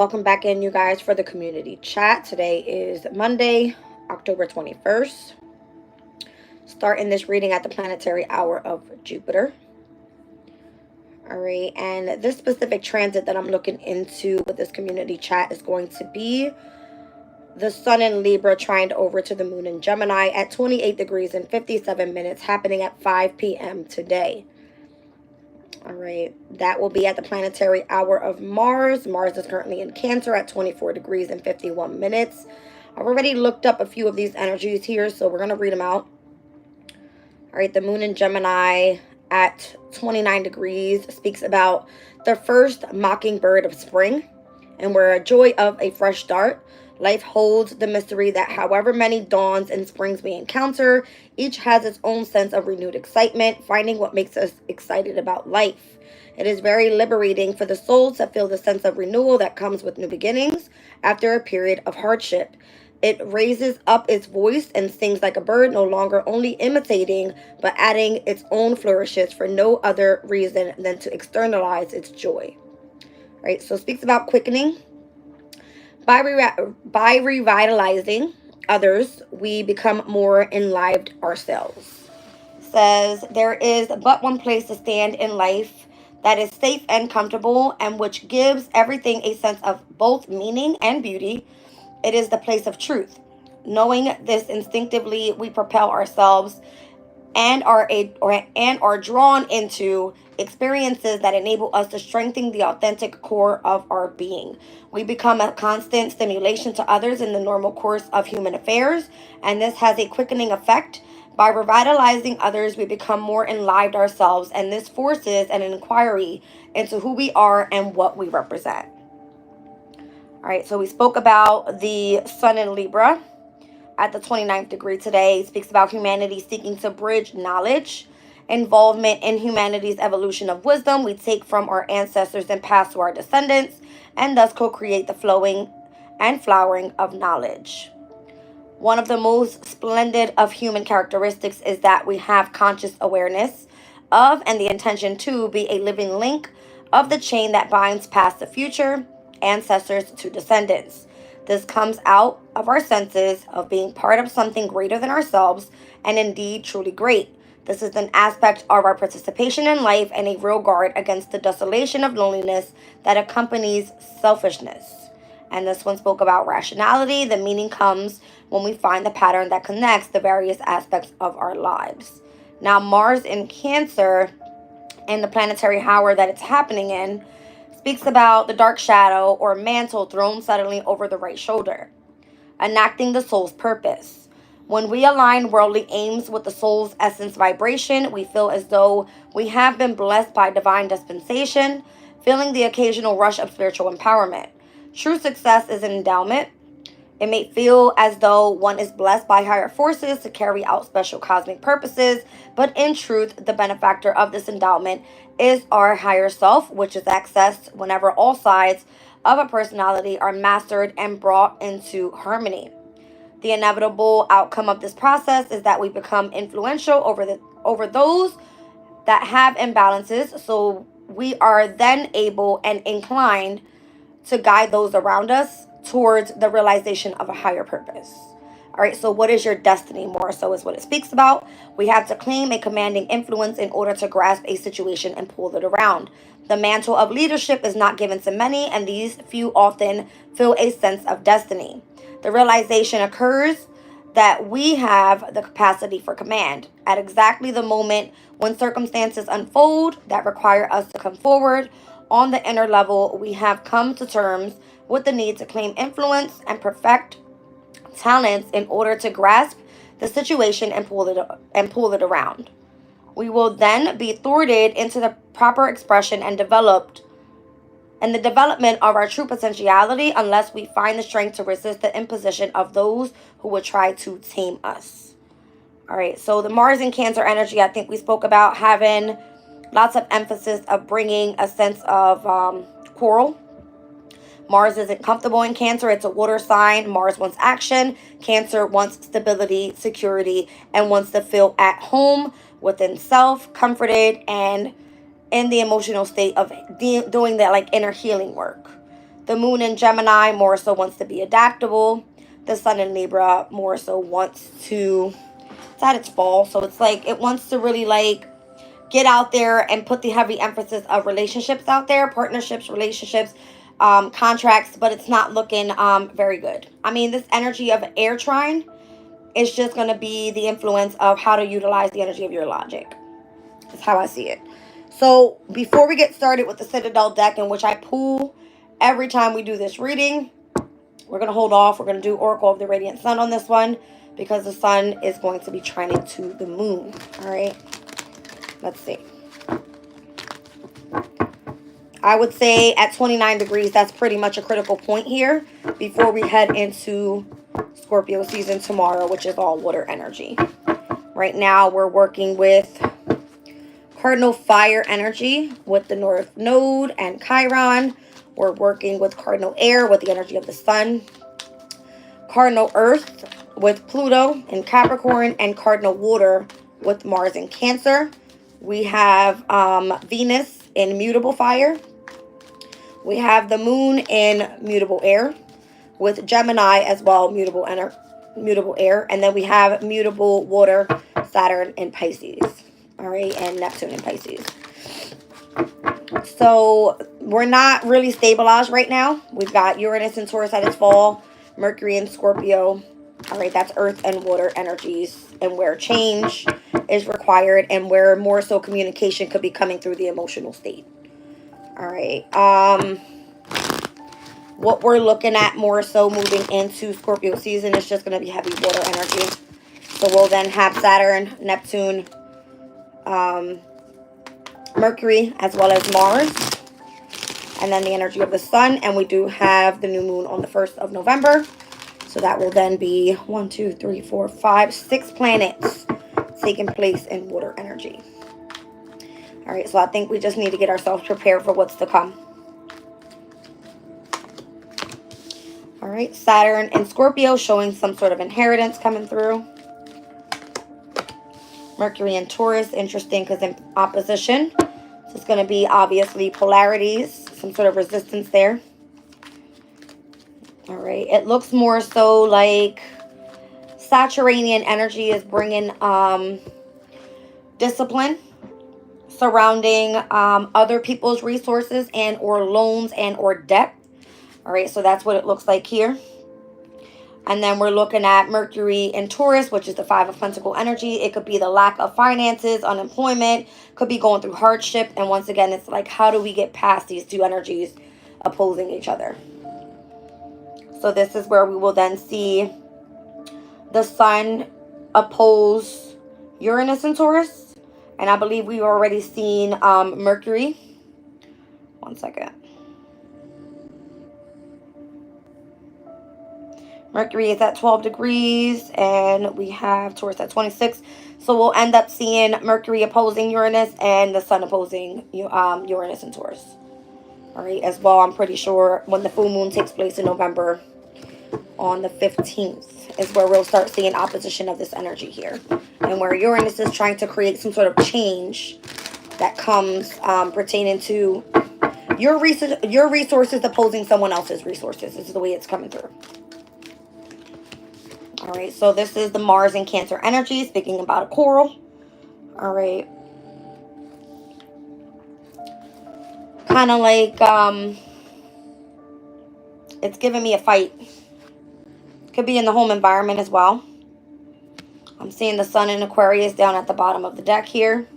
Welcome back in, you guys, for the community chat. Today is Monday, October 21st. Starting this reading at the planetary hour of Jupiter. All right, and this specific transit that I'm looking into with this community chat is going to be the Sun in Libra trined over to the Moon in Gemini at 28 degrees and 57 minutes, happening at 5 p.m. today. All right, that will be at the planetary hour of Mars. Mars is currently in Cancer at 24 degrees and 51 minutes. I've already looked up a few of these energies here, so we're going to read them out. All right, the Moon in Gemini at 29 degrees speaks about the first mockingbird of spring, and we're a joy of a fresh start. Life holds the mystery that however many dawns and springs we encounter, each has its own sense of renewed excitement, finding what makes us excited about life. It is very liberating for the soul to feel the sense of renewal that comes with new beginnings after a period of hardship. It raises up its voice and sings like a bird, no longer only imitating, but adding its own flourishes for no other reason than to externalize its joy. All right, so it speaks about quickening. By revitalizing others, we become more enlivened ourselves. Says there is but one place to stand in life that is safe and comfortable and which gives everything a sense of both meaning and beauty. It is the place of truth. Knowing this instinctively, we propel ourselves and are drawn into experiences that enable us to strengthen the authentic core of our being. We become a constant stimulation to others in the normal course of human affairs, and this has a quickening effect. By revitalizing others, we become more enlivened ourselves, and this forces an inquiry into who we are and what we represent. All right, so we spoke about the Sun in Libra at the 29th degree today. It speaks about humanity seeking to bridge knowledge, involvement in humanity's evolution of wisdom we take from our ancestors and pass to our descendants, and thus co-create the flowing and flowering of knowledge. One of the most splendid of human characteristics is that we have conscious awareness of and the intention to be a living link of the chain that binds past to future, ancestors to descendants. This comes out of our senses of being part of something greater than ourselves and indeed truly great. This is an aspect of our participation in life and a real guard against the desolation of loneliness that accompanies selfishness. And this one spoke about rationality. The meaning comes when we find the pattern that connects the various aspects of our lives. Now, Mars in Cancer and the planetary hour that it's happening in speaks about the dark shadow or mantle thrown suddenly over the right shoulder, enacting the soul's purpose. When we align worldly aims with the soul's essence vibration, we feel as though we have been blessed by divine dispensation, feeling the occasional rush of spiritual empowerment. True success is an endowment. It may feel as though one is blessed by higher forces to carry out special cosmic purposes, but in truth, the benefactor of this endowment is our higher self, which is accessed whenever all sides of a personality are mastered and brought into harmony. The inevitable outcome of this process is that we become influential over those that have imbalances, so we are then able and inclined to guide those around us towards the realization of a higher purpose. All right, so what is your destiny? More so is what it speaks about. We have to claim a commanding influence in order to grasp a situation and pull it around. The mantle of leadership is not given to many, and these few often feel a sense of destiny. The realization occurs that we have the capacity for command at exactly the moment when circumstances unfold that require us to come forward. On the inner level, we have come to terms with the need to claim influence and perfect talents in order to grasp the situation and pull it around. We will then be thwarted into the proper expression and the development of our true potentiality unless we find the strength to resist the imposition of those who would try to tame us. All right, so the Mars and Cancer energy, I think we spoke about having lots of emphasis of bringing a sense of quarrel. Mars isn't comfortable in Cancer. It's a water sign. Mars wants action. Cancer wants stability, security, and wants to feel at home within self, comforted, and in the emotional state of doing that like inner healing work. The moon in Gemini more so wants to be adaptable. The sun in Libra more so wants to, it's at its fall, so it's like it wants to really like get out there and put the heavy emphasis of relationships out there, partnerships, relationships, contracts, but it's not looking very good. I mean, this energy of air trine is just going to be the influence of how to utilize the energy of your logic. That's how I see it. So before we get started with the Citadel deck, in which I pull every time we do this reading, we're going to hold off. We're going to do Oracle of the Radiant Sun on this one because the sun is going to be trining to the moon. All right. Let's see. I would say at 29 degrees, that's pretty much a critical point here before we head into Scorpio season tomorrow, which is all water energy. Right now, we're working with Cardinal Fire energy with the North Node and Chiron. We're working with Cardinal Air with the energy of the Sun. Cardinal Earth with Pluto in Capricorn. And Cardinal Water with Mars in Cancer. We have Venus in Mutable Fire. We have the Moon in Mutable Air with Gemini as well, Mutable Air. And then we have Mutable Water, Saturn in Pisces. All right, and Neptune in Pisces. So we're not really stabilized right now. We've got Uranus and Taurus at its fall, Mercury in Scorpio. All right, that's earth and water energies, and where change is required and where more so communication could be coming through the emotional state. All right. What we're looking at more so moving into Scorpio season is just going to be heavy water energy. So we'll then have Saturn, Neptune, Mercury, as well as Mars. And then the energy of the sun. And we do have the new moon on the 1st of November. So that will then be 1, 2, 3, 4, 5, 6 planets taking place in water energy. All right, so I think we just need to get ourselves prepared for what's to come. All right, Saturn in Scorpio showing some sort of inheritance coming through. Mercury in Taurus, interesting because in opposition. So it's going to be obviously polarities, some sort of resistance there. All right, it looks more so like Saturnian energy is bringing discipline surrounding other people's resources and or loans and or debt. All right, so that's what it looks like here. And then we're looking at Mercury in Taurus, which is the 5 of Pentacles energy. It could be the lack of finances, unemployment, could be going through hardship. And once again, it's like, how do we get past these two energies opposing each other? So this is where we will then see the sun oppose Uranus in Taurus. And I believe we've already seen Mercury. One second. Mercury is at 12 degrees and we have Taurus at 26. So we'll end up seeing Mercury opposing Uranus and the sun opposing Uranus and Taurus. All right, as well, I'm pretty sure when the full moon takes place in November on the 15th is where we'll start seeing opposition of this energy here. And where Uranus is trying to create some sort of change that comes pertaining to your resources opposing someone else's resources. This is the way it's coming through. All right, so this is the Mars and Cancer energy, speaking about a coral. All right. Kind of like, it's giving me a fight. Could be in the home environment as well. I'm seeing the sun in Aquarius down at the bottom of the deck here.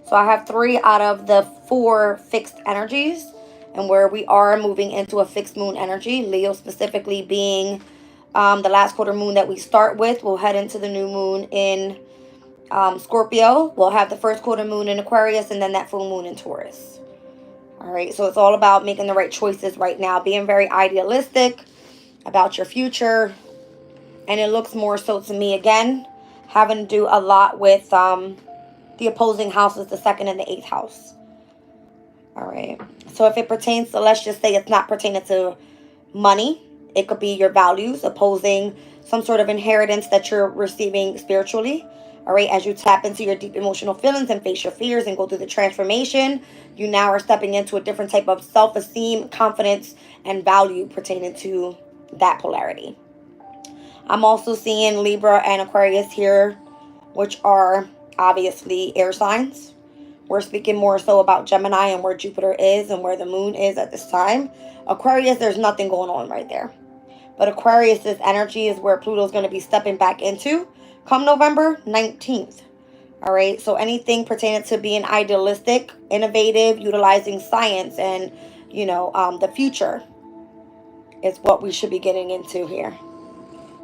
So I have 3 out of the 4 fixed energies. And where we are moving into a fixed moon energy, Leo specifically being the last quarter moon that we start with. We'll head into the new moon in Scorpio. We'll have the first quarter moon in Aquarius and then that full moon in Taurus. All right, so it's all about making the right choices right now, being very idealistic about your future. And it looks more so to me, again, having to do a lot with the opposing houses, the 2nd and the 8th house. All right, so if it pertains to, let's just say it's not pertaining to money, it could be your values opposing some sort of inheritance that you're receiving spiritually. All right, as you tap into your deep emotional feelings and face your fears and go through the transformation, you now are stepping into a different type of self-esteem, confidence, and value pertaining to that polarity. I'm also seeing Libra and Aquarius here, which are obviously air signs. We're speaking more so about Gemini and where Jupiter is and where the moon is at this time. Aquarius, there's nothing going on right there. But Aquarius's energy is where Pluto's going to be stepping back into come November 19th. All right, so anything pertaining to being idealistic, innovative, utilizing science and, the future is what we should be getting into here.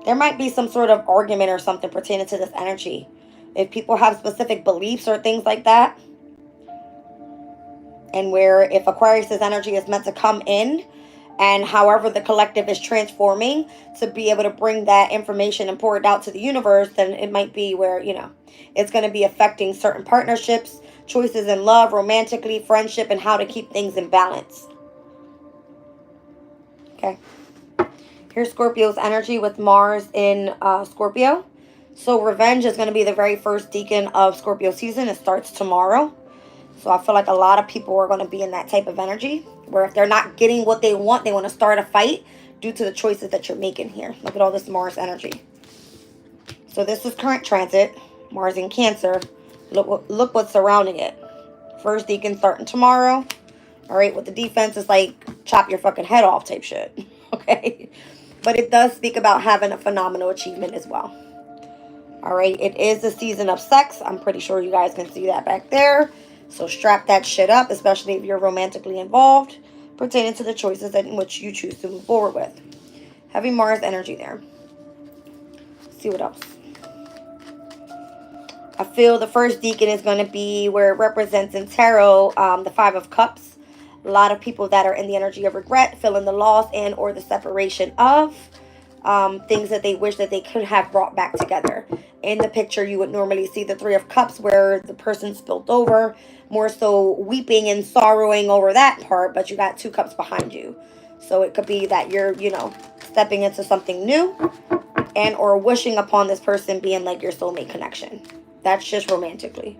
There might be some sort of argument or something pertaining to this energy. If people have specific beliefs or things like that, and where if Aquarius's energy is meant to come in, and however the collective is transforming to be able to bring that information and pour it out to the universe, then it might be where, it's going to be affecting certain partnerships, choices in love, romantically, friendship, and how to keep things in balance. Okay. Here's Scorpio's energy with Mars in Scorpio. So revenge is going to be the very first decan of Scorpio season. It starts tomorrow. So I feel like a lot of people are going to be in that type of energy where if they're not getting what they want to start a fight due to the choices that you're making here. Look at all this Mars energy. So this is current transit, Mars in Cancer. Look what's surrounding it. First decan starting tomorrow. All right, with the defense, it's like chop your fucking head off type shit. Okay. But it does speak about having a phenomenal achievement as well. All right, it is the season of sex. I'm pretty sure you guys can see that back there. So strap that shit up, especially if you're romantically involved, pertaining to the choices in which you choose to move forward with. Heavy Mars energy there. Let's see what else. I feel the first decan is going to be where it represents in tarot the Five of Cups. A lot of people that are in the energy of regret, feeling the loss and or the separation of things that they wish that they could have brought back together. In the picture, you would normally see the Three of Cups where the person spilled over, more so weeping and sorrowing over that part, but you got two cups behind you. So it could be that you're, stepping into something new and or wishing upon this person being like your soulmate connection. That's just romantically.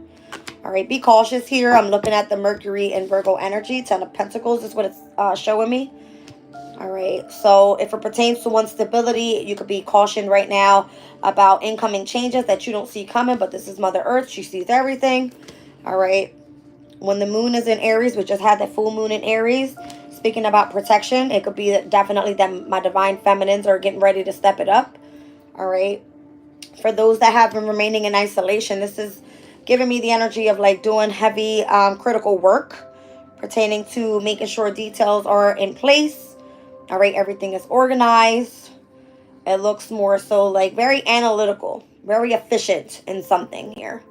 All right, be cautious here. I'm looking at the Mercury and Virgo energy. 10 of Pentacles is what it's showing me. All right, so if it pertains to one's stability, you could be cautioned right now about incoming changes that you don't see coming, but this is Mother Earth. She sees everything. All right, when the moon is in Aries, we just had that full moon in Aries, speaking about protection, it could be definitely that my divine feminines are getting ready to step it up. All right, for those that have been remaining in isolation, this is giving me the energy of like doing heavy critical work pertaining to making sure details are in place. All right, everything is organized. It looks more so like very analytical, very efficient in something here.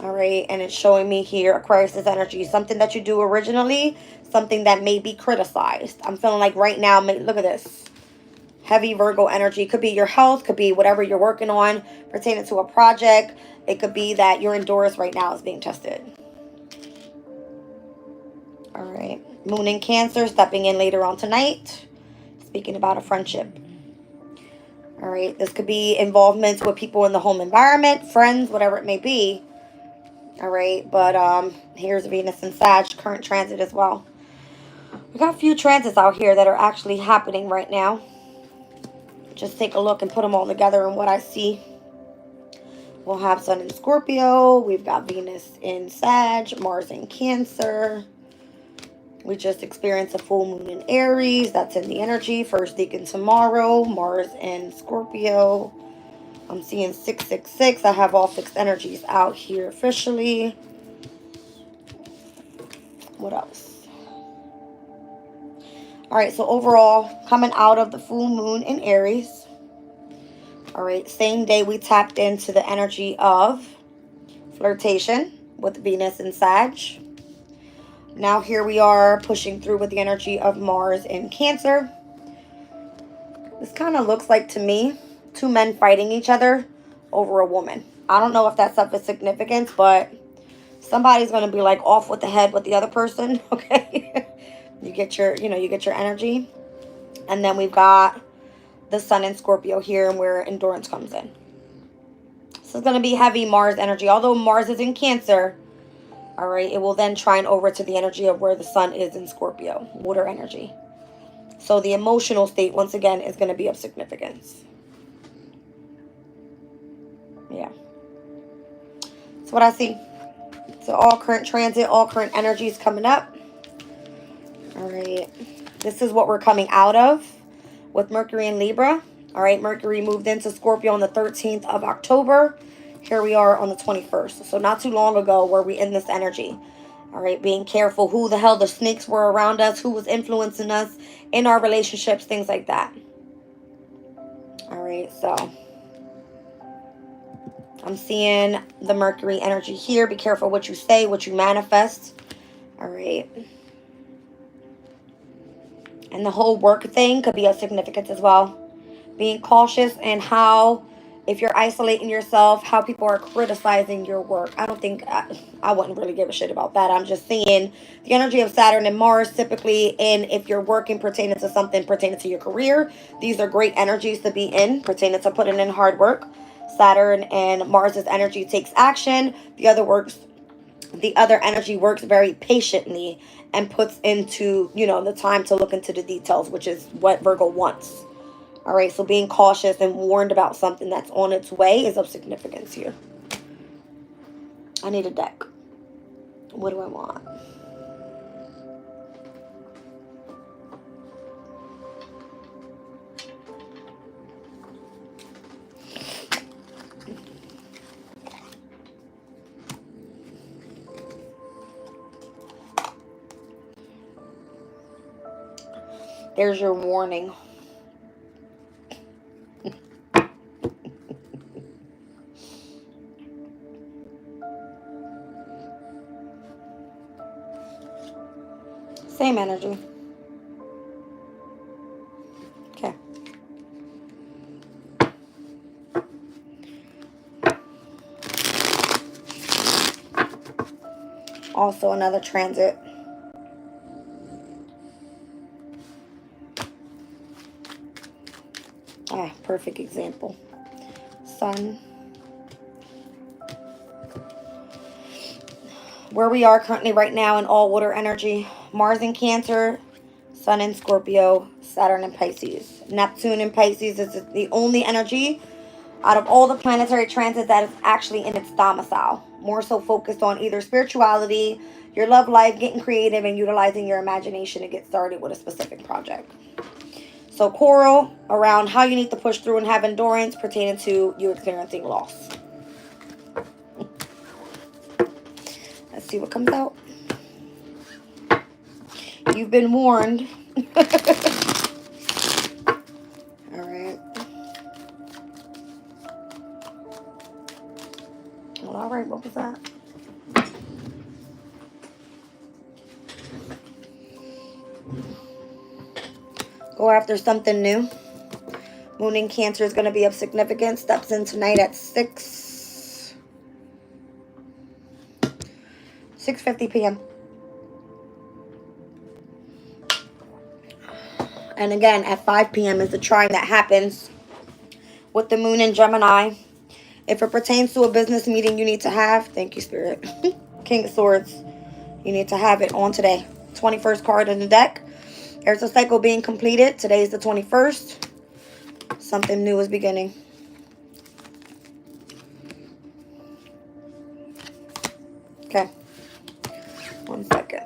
All right, and it's showing me here Aquarius' energy, something that you do originally, something that may be criticized. I'm feeling like right now, look at this. Heavy Virgo energy. Could be your health, could be whatever you're working on pertaining to a project. It could be that your endurance right now is being tested. All right. Moon in Cancer, stepping in later on tonight. Speaking about a friendship. All right. This could be involvements with people in the home environment, friends, whatever it may be. All right. But here's Venus in Sag, current transit as well. We got a few transits out here that are actually happening right now. Just take a look and put them all together and what I see. We'll have Sun in Scorpio. We've got Venus in Sag, Mars in Cancer. We just experienced a full moon in Aries. That's in the energy. First decan tomorrow. Mars in Scorpio. I'm seeing 666. I have all fixed energies out here officially. What else? All right, so overall, coming out of the full moon in Aries. All right, same day we tapped into the energy of flirtation with Venus in Sag. Now here we are pushing through with the energy of Mars in Cancer. This kind of looks like to me two men fighting each other over a woman. I don't know if that's of significance, but somebody's going to be like off with the head with the other person. Okay. You get your energy. And then we've got the Sun in Scorpio here and where endurance comes in. So it's going to be heavy Mars energy. Although Mars is in Cancer, all right, it will then trine over to the energy of where the sun is in Scorpio, water energy. So the emotional state, once again, is going to be of significance. Yeah. That's what I see. So all current transit, all current energies coming up. All right. This is what we're coming out of with Mercury and Libra. All right. Mercury moved into Scorpio on the 13th of October. Here we are on the 21st. So not too long ago were we in this energy. All right. Being careful who the hell the snakes were around us, who was influencing us in our relationships, things like that. All right. So I'm seeing the Mercury energy here. Be careful what you say, what you manifest. All right. And the whole work thing could be of significance as well. Being cautious and how, if you're isolating yourself, how people are criticizing your work. I don't think, I wouldn't really give a shit about that. I'm just seeing the energy of Saturn and Mars typically in, if you're working pertaining to something pertaining to your career, these are great energies to be in, pertaining to putting in hard work. Saturn and Mars's energy takes action. The other energy works very patiently and puts into, the time to look into the details, which is what Virgo wants. All right, so being cautious and warned about something that's on its way is of significance here. I need a deck. What do I want? There's your warning. Same energy. Okay. Also another transit. Perfect example. Sun. Where we are currently right now in all water energy. Mars in Cancer, Sun in Scorpio, Saturn in Pisces. Neptune in Pisces is the only energy out of all the planetary transits that is actually in its domicile. More so focused on either spirituality, your love life, getting creative, and utilizing your imagination to get started with a specific project. So coral around how you need to push through and have endurance pertaining to you experiencing loss. Let's see what comes out. You've been warned. All right. Well, all right. What was that? Go after something new. Moon in Cancer is going to be of significance. Steps in tonight at 6:50 p.m. And again, at 5 p.m. is the trine that happens with the moon in Gemini. If it pertains to a business meeting you need to have, thank you, Spirit. King of Swords, you need to have it on today. 21st card in the deck. There's a cycle being completed. Today is the 21st. Something new is beginning. Okay. 1 second.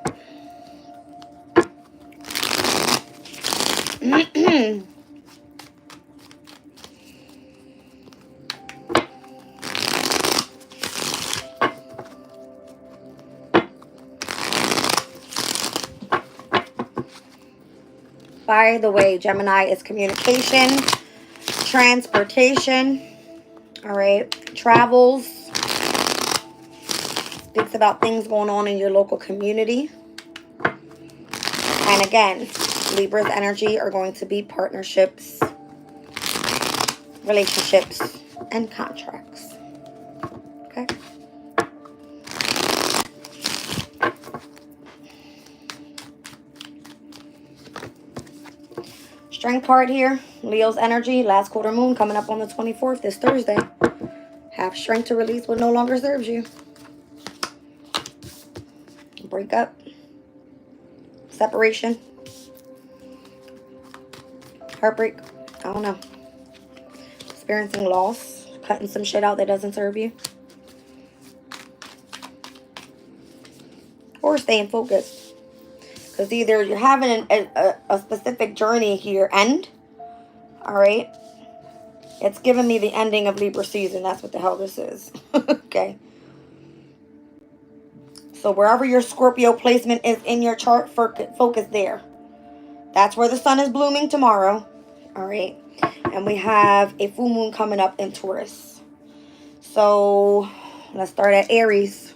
By the way, Gemini is communication, transportation, all right, travels, speaks about things going on in your local community. And again, Libra's energy are going to be partnerships, relationships, and contracts. Okay. Strength card here. Leo's energy. Last quarter moon coming up on the 24th this Thursday. Have strength to release what no longer serves you. Break up. Separation. Heartbreak. I don't know. Experiencing loss. Cutting some shit out that doesn't serve you. Or staying focused. Because either you're having a specific journey here end. Alright. It's giving me the ending of Libra season. That's what the hell this is. Okay. So wherever your Scorpio placement is in your chart, focus there. That's where the sun is blooming tomorrow. Alright. And we have a full moon coming up in Taurus. So let's start at Aries.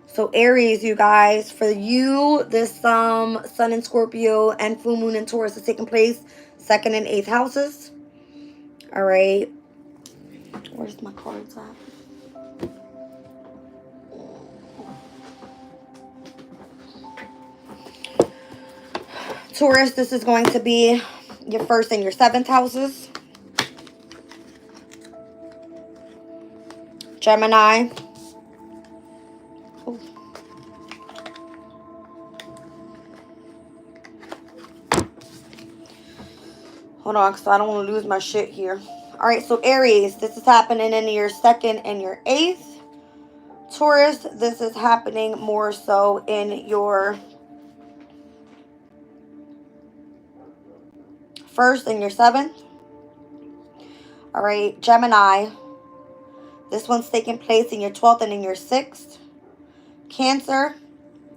So Aries, you guys, for you, this sun in Scorpio and full moon in Taurus is taking place 2nd and 8th houses. All right. Where's my cards at? Taurus, this is going to be your 1st and your 7th houses. Gemini. Ooh. Hold on, because I don't want to lose my shit here. All right, so Aries, this is happening in your 2nd and your 8th. Taurus, this is happening more so in your 1st and your 7th. All right, Gemini, this one's taking place in your 12th and in your 6th. Cancer,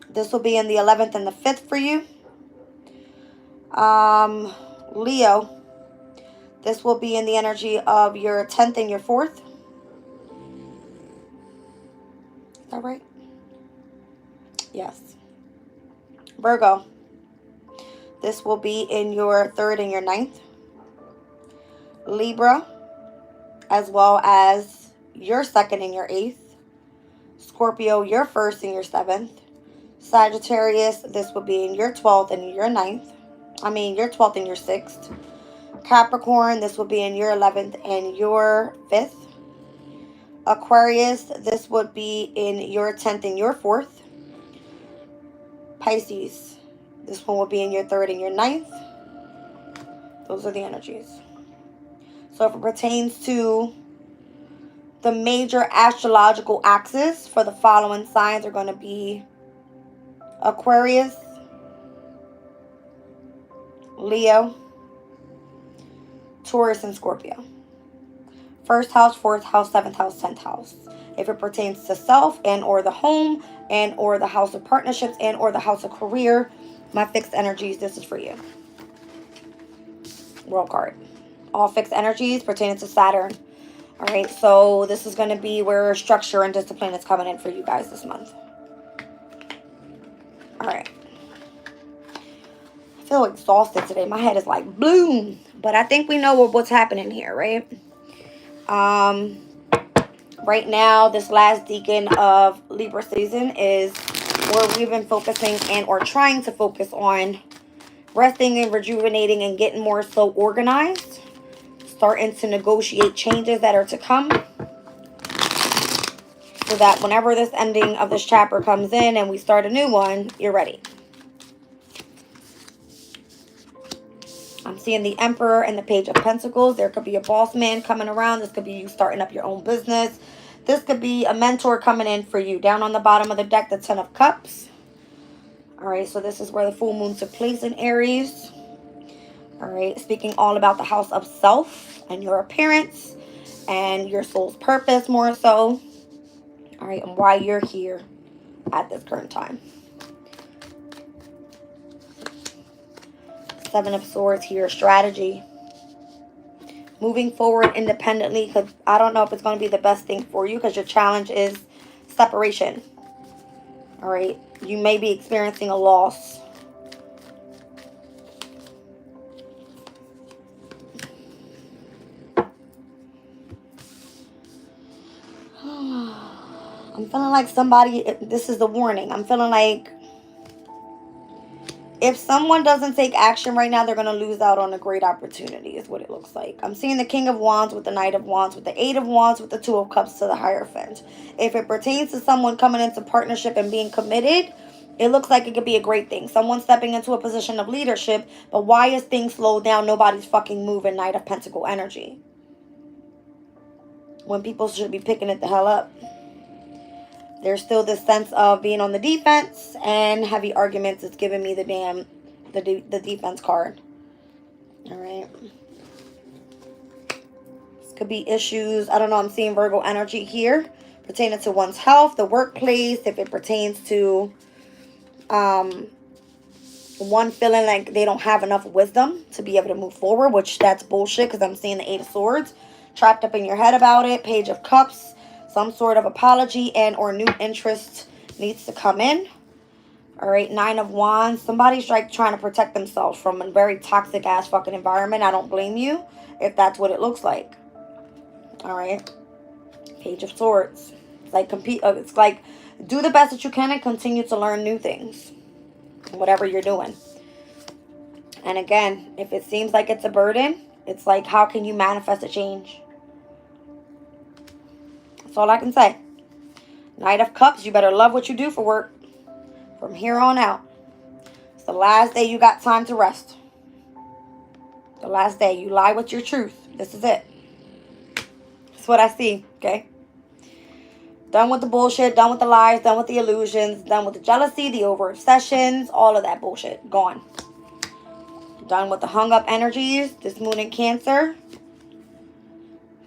this will be in the 11th and the 5th for you. Leo, this will be in the energy of your 10th and your 4th. Is that right? Yes. Virgo, this will be in your 3rd and your 9th. Libra, as well as your 2nd and your 8th. Scorpio, your 1st and your 7th. Sagittarius, this will be in your 12th and your 9th. Your 12th and your 6th. Capricorn, this will be in your 11th and your 5th. Aquarius, this would be in your 10th and your 4th. Pisces, this one will be in your 3rd and your 9th. Those are the energies. So if it pertains to the major astrological axis for the following signs are going to be Aquarius, Leo, Taurus, and Scorpio. 1st house, 4th house, 7th house, 10th house. If it pertains to self and or the home and or the house of partnerships and or the house of career, my fixed energies, this is for you. World card. All fixed energies pertaining to Saturn. All right, so this is going to be where structure and discipline is coming in for you guys this month. All right. I feel exhausted today. My head is like bloom. But I think we know what's happening here, right? Right now, this last decan of Libra season is where we've been focusing and or trying to focus on resting and rejuvenating and getting more so organized. Starting to negotiate changes that are to come. So that whenever this ending of this chapter comes in and we start a new one, you're ready. I'm seeing the Emperor and the Page of Pentacles. There could be a boss man coming around. This could be you starting up your own business. This could be a mentor coming in for you. Down on the bottom of the deck, the 10 of Cups. All right, so this is where the full moon took place in Aries. All right, speaking all about the house of self and your appearance and your soul's purpose more so. All right, and why you're here at this current time. 7 of Swords here, strategy. Moving forward independently, because I don't know if it's going to be the best thing for you because your challenge is separation. All right, you may be experiencing a loss. I'm feeling like somebody, this is the warning. I'm feeling like If someone doesn't take action right now, they're going to lose out on a great opportunity, is what it looks like. I'm seeing the King of Wands with the Knight of Wands, with the Eight of Wands, with the Two of Cups to the Hierophant. If it pertains to someone coming into partnership and being committed, it looks like it could be a great thing. Someone stepping into a position of leadership, but why is things slowed down? Nobody's fucking moving. Knight of Pentacle energy. When people should be picking it the hell up. There's still this sense of being on the defense and heavy arguments. It's giving me the damn, the defense card. All right. This could be issues. I don't know. I'm seeing Virgo energy here pertaining to one's health, the workplace. If it pertains to one feeling like they don't have enough wisdom to be able to move forward, which that's bullshit because I'm seeing the Eight of Swords trapped up in your head about it. Page of Cups. Some sort of apology and or new interest needs to come in. All right, Nine of Wands. Somebody's like trying to protect themselves from a very toxic ass fucking environment. I don't blame you if that's what it looks like. All right, Page of Swords. It's like compete. It's like do the best that you can and continue to learn new things, whatever you're doing. And again, if it seems like it's a burden, it's like how can you manifest a change? That's all I can say. Knight of Cups, you better love what you do for work from here on out. It's the last day you got time to rest. The last day you lie with your truth. This is it. That's what I see, okay? Done with the bullshit, done with the lies, done with the illusions, done with the jealousy, the over-obsessions, all of that bullshit. Gone. Done with the hung-up energies, this moon in Cancer.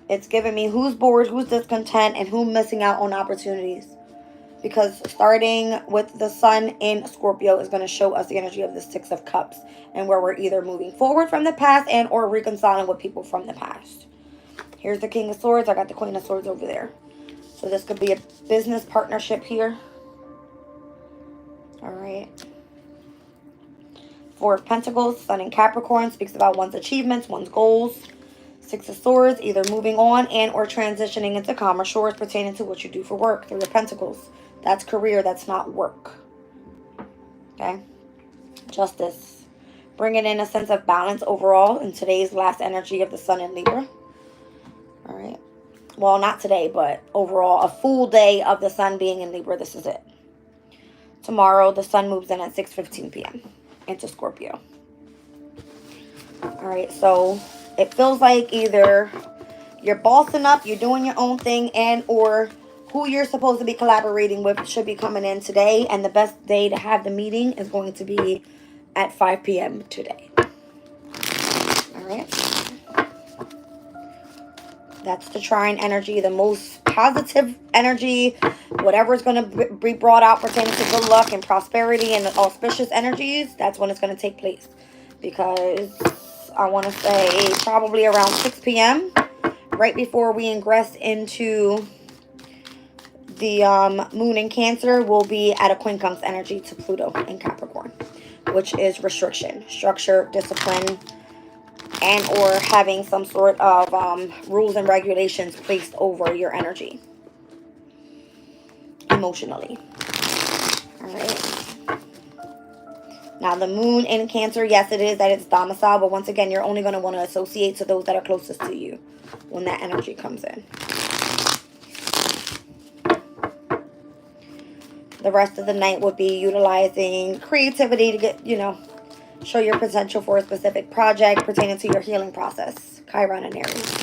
It's giving me who's bored, who's discontent, and who's missing out on opportunities. Because starting with the sun in Scorpio is going to show us the energy of the Six of Cups. And where we're either moving forward from the past and or reconciling with people from the past. Here's the King of Swords. I got the Queen of Swords over there. So this could be a business partnership here. All right. Four of Pentacles, Sun in Capricorn, speaks about one's achievements, one's goals. Six of Swords, either moving on and or transitioning into calmer shores pertaining to what you do for work. Three of Pentacles, that's career, that's not work. Okay. Justice, bringing in a sense of balance overall in today's last energy of the Sun in Libra. All right. Well, not today, but overall, a full day of the Sun being in Libra. This is it. Tomorrow, the Sun moves in at 6:15 p.m. into Scorpio. All right, so it feels like either you're bossing up, you're doing your own thing, and or who you're supposed to be collaborating with should be coming in today. And the best day to have the meeting is going to be at 5 p.m. today. All right. That's the Trine energy, the most positive energy. Whatever is going to be brought out pertaining to good luck and prosperity and auspicious energies, that's when it's going to take place. Because I want to say probably around 6 p.m. right before we ingress into the moon in Cancer, we'll be at a quincunx energy to Pluto in Capricorn, which is restriction, structure, discipline, and or having some sort of rules and regulations placed over your energy emotionally. All right. Now, the moon in Cancer, yes, it is at its domicile, but once again, you're only going to want to associate to those that are closest to you when that energy comes in. The rest of the night would be utilizing creativity to get, show your potential for a specific project pertaining to your healing process. Chiron and Aries.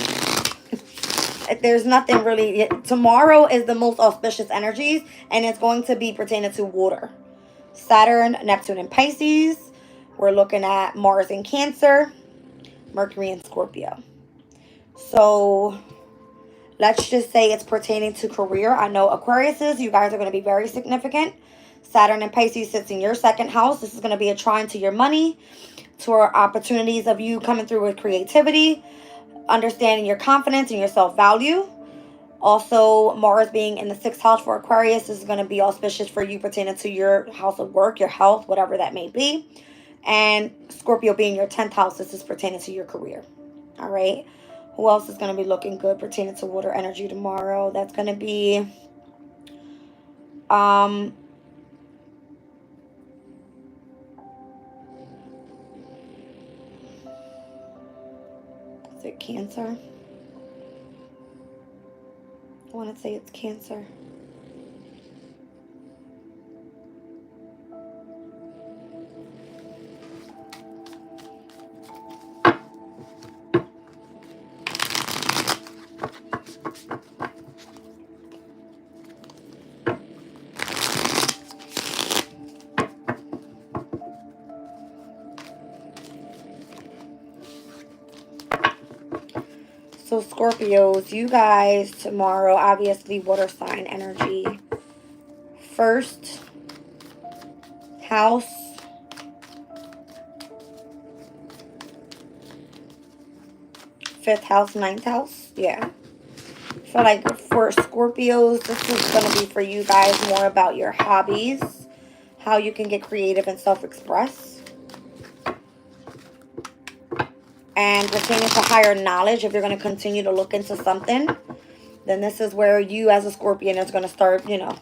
There's nothing really. Tomorrow is the most auspicious energies, and it's going to be pertaining to water. Saturn, Neptune, and Pisces. We're looking at Mars in Cancer, Mercury in Scorpio. So let's just say it's pertaining to career. I know Aquariuses, you guys are going to be very significant. Saturn and Pisces sits in your second house. This is going to be a trine to your money, to our opportunities of you coming through with creativity, understanding your confidence and your self-value. Also, Mars being in the 6th house for Aquarius is going to be auspicious for you pertaining to your house of work, your health, whatever that may be. And Scorpio being your 10th house, this is pertaining to your career. All right. Who else is going to be looking good pertaining to water energy tomorrow? That's going to be Is it Cancer? I want to say it's Cancer. So Scorpios, you guys tomorrow, obviously water sign energy. First house. Fifth house, ninth house. Yeah. I feel like for Scorpios, this is going to be for you guys more about your hobbies. How you can get creative and self-express. And pertaining to higher knowledge, if you're going to continue to look into something, then this is where you as a Scorpion is going to start, you know,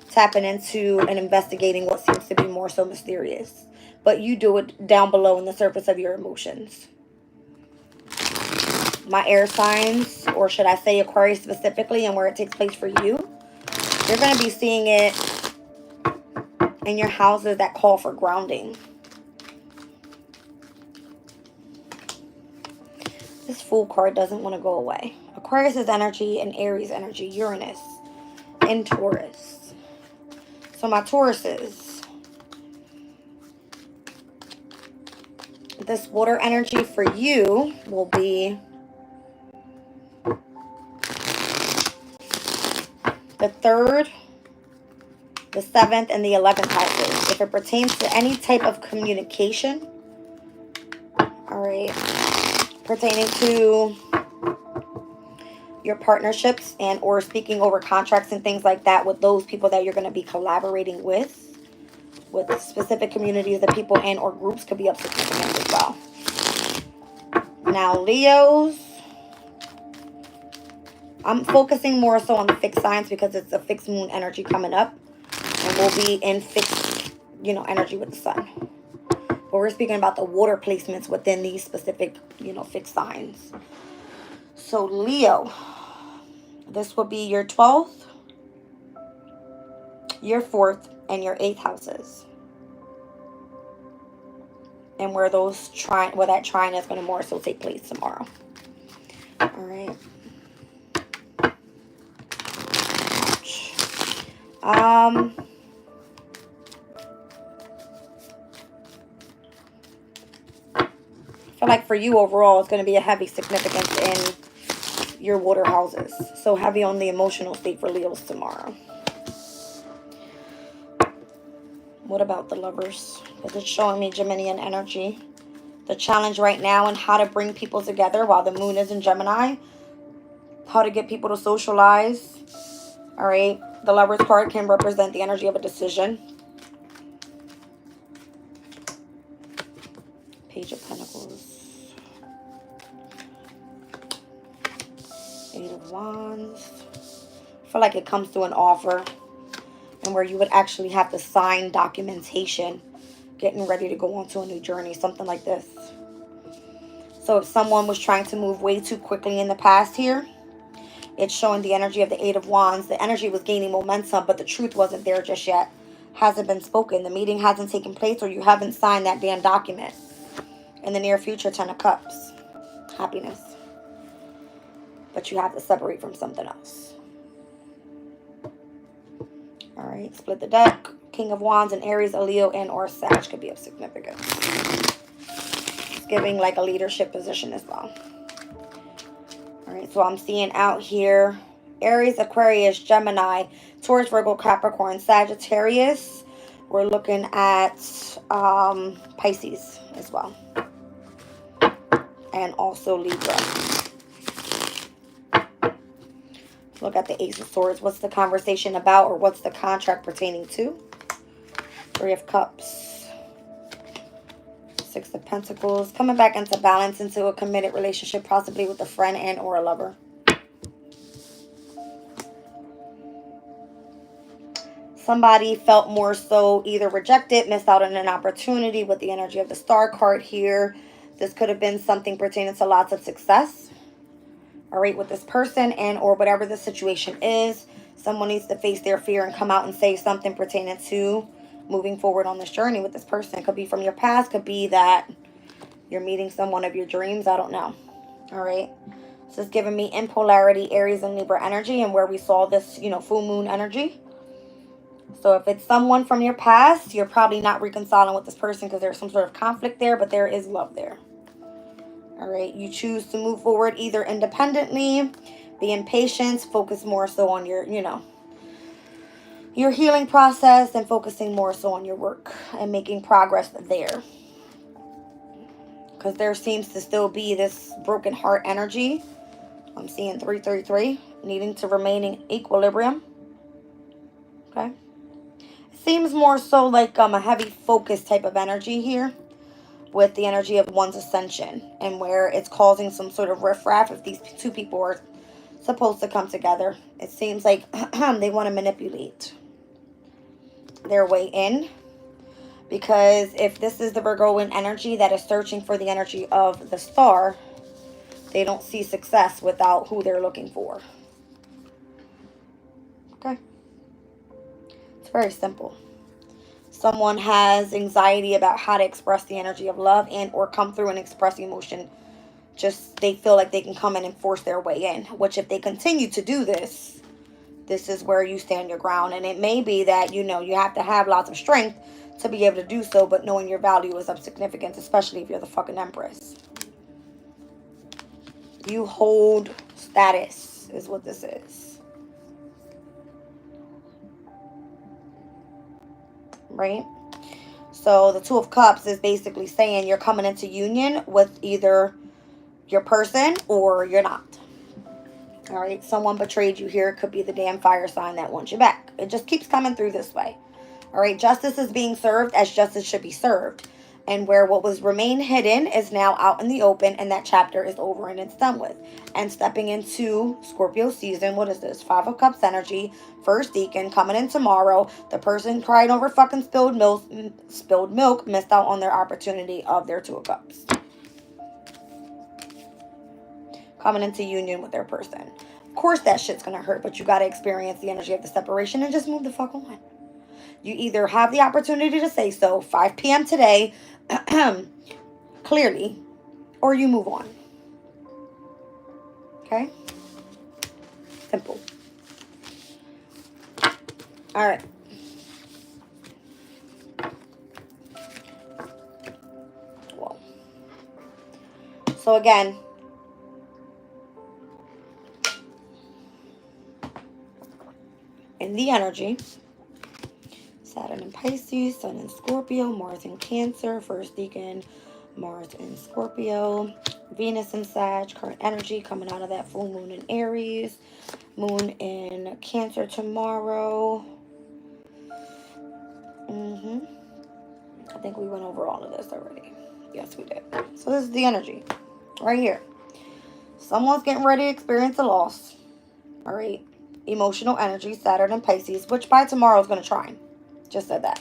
tapping into and investigating what seems to be more so mysterious. But you do it down below in the surface of your emotions. My air signs, or should I say Aquarius specifically, and where it takes place for you, you're going to be seeing it in your houses that call for grounding. This Fool card doesn't want to go away. Aquarius is energy and Aries energy. Uranus in Taurus. So my Tauruses. This water energy for you will be the 3rd, the 7th, and the 11th houses. If it pertains to any type of communication, all right, pertaining to your partnerships and or speaking over contracts and things like that with those people that you're going to be collaborating with specific communities of people and or groups could be of significance as well. Now, Leos, I'm focusing more so on the fixed signs because it's a fixed moon energy coming up. And we'll be in fixed, you know, energy with the sun. But we're speaking about the water placements within these specific, you know, fixed signs. So, Leo, this will be your 12th, your 4th, and your 8th houses. And where that trine is going to more so take place tomorrow. All right. I feel like for you overall, it's going to be a heavy significance in your water houses. So heavy on the emotional state for Leos tomorrow. What about the Lovers? Because it's showing me Geminian energy. The challenge right now and how to bring people together while the moon is in Gemini. How to get people to socialize. All right. The Lovers card can represent the energy of a decision. Page of Pentacles. 8 of Wands. I feel like it comes to an offer. And where you would actually have to sign documentation. Getting ready to go on to a new journey. Something like this. So if someone was trying to move way too quickly in the past here. It's showing the energy of the 8 of Wands. The energy was gaining momentum, but the truth wasn't there just yet. Hasn't been spoken. The meeting hasn't taken place, or you haven't signed that damn document. In the near future, 10 of Cups. Happiness. But you have to separate from something else. All right, split the deck. King of Wands and Aries, a Leo, and or Sag could be of significance. It's giving like a leadership position as well. All right, so I'm seeing out here Aries, Aquarius, Gemini, Taurus, Virgo, Capricorn, Sagittarius. We're looking at Pisces as well. And also Libra. Look at the Ace of Swords. What's the conversation about, or what's the contract pertaining to? 3 of Cups. 6 of Pentacles. Coming back into balance, into a committed relationship, possibly with a friend and or a lover. Somebody felt more so either rejected, missed out on an opportunity with the energy of the Star card here. This could have been something pertaining to lots of success. All right, with this person and or whatever the situation is. Someone needs to face their fear and come out and say something pertaining to moving forward on this journey with this person. It could be from your past. Could be that you're meeting someone of your dreams. I don't know. All right. This is giving me in polarity, Aries and Libra energy, and where we saw this, you know, full moon energy. So if it's someone from your past, you're probably not reconciling with this person because there's some sort of conflict there, but there is love there. All right. You choose to move forward either independently, be impatient, focus more so on your, you know, your healing process and focusing more so on your work and making progress there. Because there seems to still be this broken heart energy. I'm seeing 333, needing to remain in equilibrium. Okay. It seems more so like a heavy focus type of energy here with the energy of one's ascension and where it's causing some sort of riffraff if these two people are supposed to come together. It seems like they want to manipulate their way in. Because if this is the Virgoan energy that is searching for the energy of the star, they don't see success without who they're looking for. Okay. It's very simple. Someone has anxiety about how to express the energy of love and or come through and express emotion. Just they feel like they can come in and force their way in. Which if they continue to do this, this is where you stand your ground. And it may be that, you know, you have to have lots of strength to be able to do so, but knowing your value is of significance, especially if you're the fucking Empress. You hold status is what this is. Right? So the Two of Cups is basically saying you're coming into union with either your person or you're not. All right? Someone betrayed you here. It could be the damn fire sign that wants you back. It just keeps coming through this way. All right, justice is being served as justice should be served. And where what was remain hidden is now out in the open, and that chapter is over and it's done with. And stepping into Scorpio season, what is this? 5 of Cups energy, first deacon, coming in tomorrow. The person crying over fucking spilled milk missed out on their opportunity of their 2 of Cups. Coming into union with their person. Of course that shit's gonna hurt, but you gotta experience the energy of the separation and just move the fuck on. You either have the opportunity to say so, 5 p.m. today, clearly, or you move on. Okay? Simple. All right. Whoa. So again, in the energy, Saturn in Pisces, Sun in Scorpio, Mars in Cancer, first deacon, Mars in Scorpio, Venus in Sag, current energy coming out of that full moon in Aries, moon in Cancer tomorrow. I think we went over all of this already. Yes, we did. So this is the energy right here. Someone's getting ready to experience a loss. All right. Emotional energy, Saturn and Pisces, which by tomorrow is going to trine. Just said that.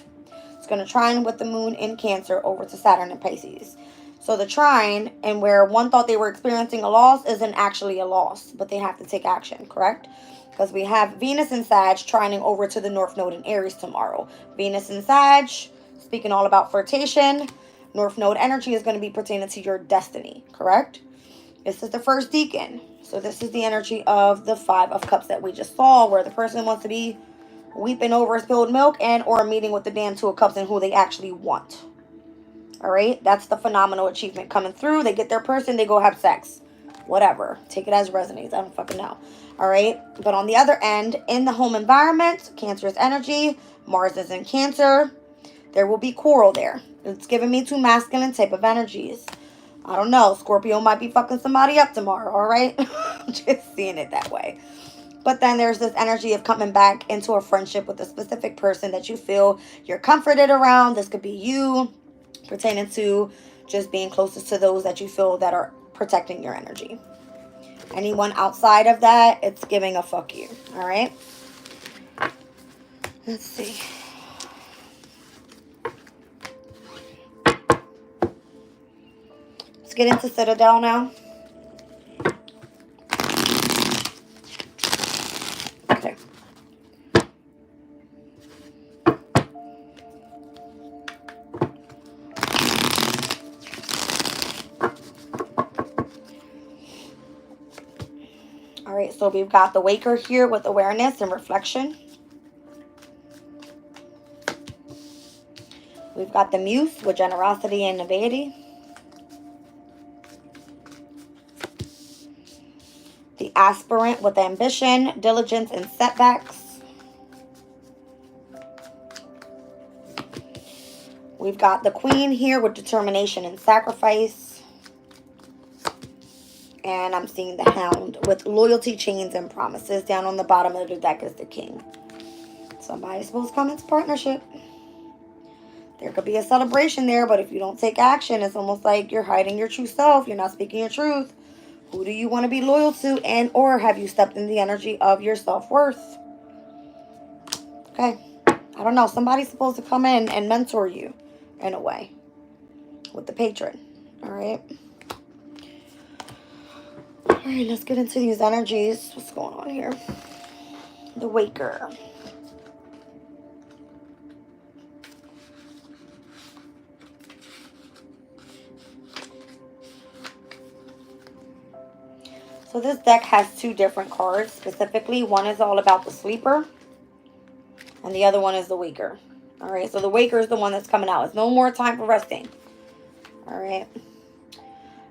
It's going to trine with the moon in Cancer over to Saturn and Pisces. So the trine, and where one thought they were experiencing a loss, isn't actually a loss, but they have to take action, correct? Because we have Venus in Sag trining over to the North Node in Aries tomorrow. Venus in Sag, speaking all about flirtation. North Node energy is going to be pertaining to your destiny, correct? This is the first deacon. So this is the energy of the 5 of Cups that we just saw, where the person wants to be weeping over spilled milk and or meeting with the damn 2 of Cups and who they actually want. All right? That's the phenomenal achievement coming through. They get their person, they go have sex. Whatever. Take it as resonates. I don't fucking know. All right? But on the other end, in the home environment, Cancer's energy, Mars is in Cancer. There will be quarrel there. It's giving me 2 masculine type of energies. I don't know. Scorpio might be fucking somebody up tomorrow, all right? Just seeing it that way. But then there's this energy of coming back into a friendship with a specific person that you feel you're comforted around. This could be you, pertaining to just being closest to those that you feel that are protecting your energy. Anyone outside of that, it's giving a fuck you, all right? Let's see. get into Citadel now. Okay. All right, so we've got the Waker here with awareness and reflection. We've got the Muse with generosity and naivety. The Aspirant with ambition, diligence, and setbacks. We've got the Queen here with determination and sacrifice. And I'm seeing the Hound with loyalty, chains, and promises. Down on the bottom of the deck is the King. Somebody's supposed to come into partnership. There could be a celebration there, but if you don't take action, it's almost like you're hiding your true self. You're not speaking your truth. Who do you want to be loyal to? And or have you stepped in the energy of your self-worth? Okay. I don't know. Somebody's supposed to come in and mentor you in a way with the Patron. All right. All right, let's get into these energies. What's going on here? The Waker. So this deck has two different cards specifically. One is all about the Sleeper, and the other one is the Waker. All right, so the Waker is the one that's coming out. It's no more time for resting. All right.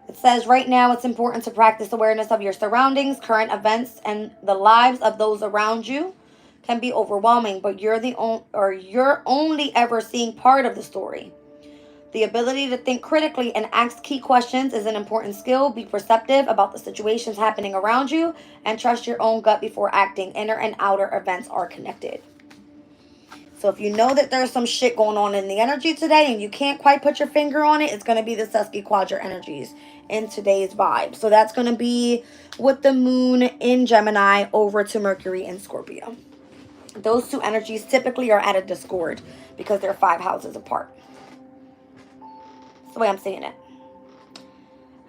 It says right now it's important to practice awareness of your surroundings, current events, and the lives of those around you can be overwhelming, but you're only ever seeing part of the story. The ability to think critically and ask key questions is an important skill. Be perceptive about the situations happening around you and trust your own gut before acting. Inner and outer events are connected. So if you know that there's some shit going on in the energy today and you can't quite put your finger on it, it's going to be the Susky Quadra energies in today's vibe. So that's going to be with the moon in Gemini over to Mercury in Scorpio. Those two energies typically are at a discord because they're 5 houses apart. That's the way I'm seeing it.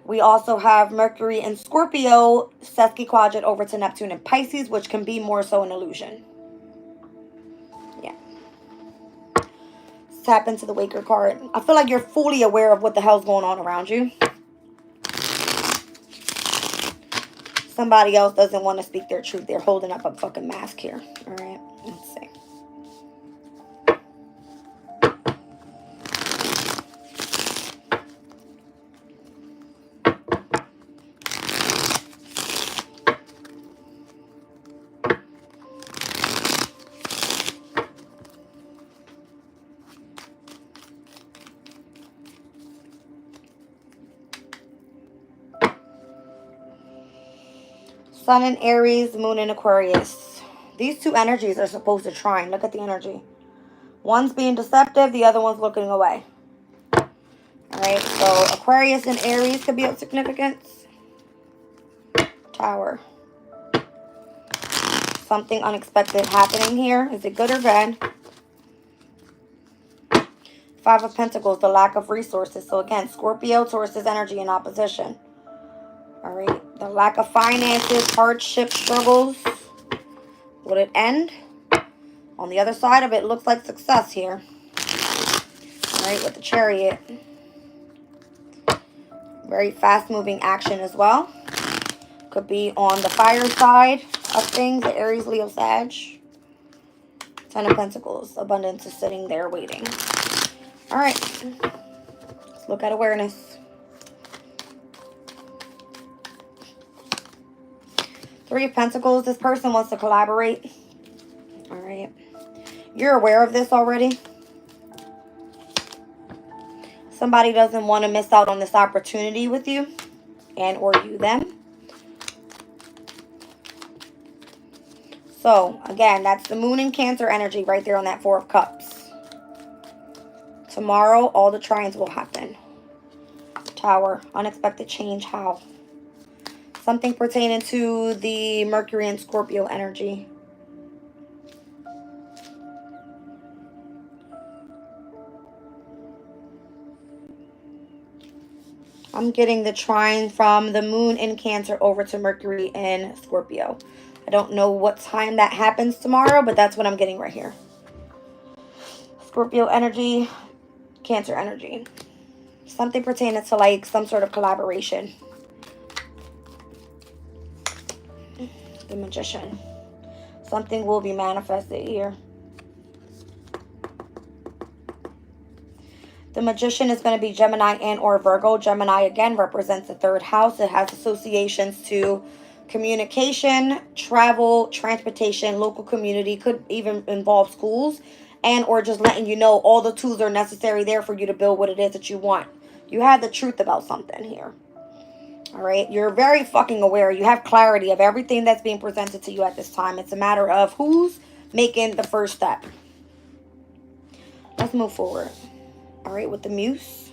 We also have Mercury in Scorpio, Susky Quadrant over to Neptune in Pisces, which can be more so an illusion. Yeah. Let's tap into the Waker card. I feel like you're fully aware of what the hell's going on around you. Somebody else doesn't want to speak their truth. They're holding up a fucking mask here. All right. Let's see. Sun in Aries, Moon in Aquarius. These two energies are supposed to trine. Look at the energy. One's being deceptive, the other one's looking away. Alright, so Aquarius and Aries could be of significance. Tower. Something unexpected happening here. Is it good or bad? 5 of Pentacles, the lack of resources. So again, Scorpio, Taurus's energy in opposition. Alright, the lack of finances, hardship, struggles. Would it end? On the other side of it, looks like success here. Alright, with the Chariot. Very fast-moving action as well. Could be on the fire side of things, the Aries, Leo, Sag. 10 of Pentacles. Abundance is sitting there waiting. Alright. Let's look at awareness. 3 of Pentacles. This person wants to collaborate. Alright. You're aware of this already. Somebody doesn't want to miss out on this opportunity with you. And or you them. So, again, that's the Moon in Cancer energy right there on that 4 of Cups. Tomorrow, all the trines will happen. Tower. Unexpected change. How? Something pertaining to the Mercury and Scorpio energy. I'm getting the trine from the moon in Cancer over to Mercury in Scorpio. I don't know what time that happens tomorrow, but that's what I'm getting right here. Scorpio energy, Cancer energy. Something pertaining to like some sort of collaboration. The Magician. Something will be manifested here. The Magician is going to be Gemini and or Virgo. Gemini, again, represents the third house. It has associations to communication, travel, transportation, local community. Could even involve schools. And or just letting you know all the tools are necessary there for you to build what it is that you want. You have the truth about something here. All right. You're very fucking aware. You have clarity of everything that's being presented to you at this time. It's a matter of who's making the first step. Let's move forward. All right, with the Muse.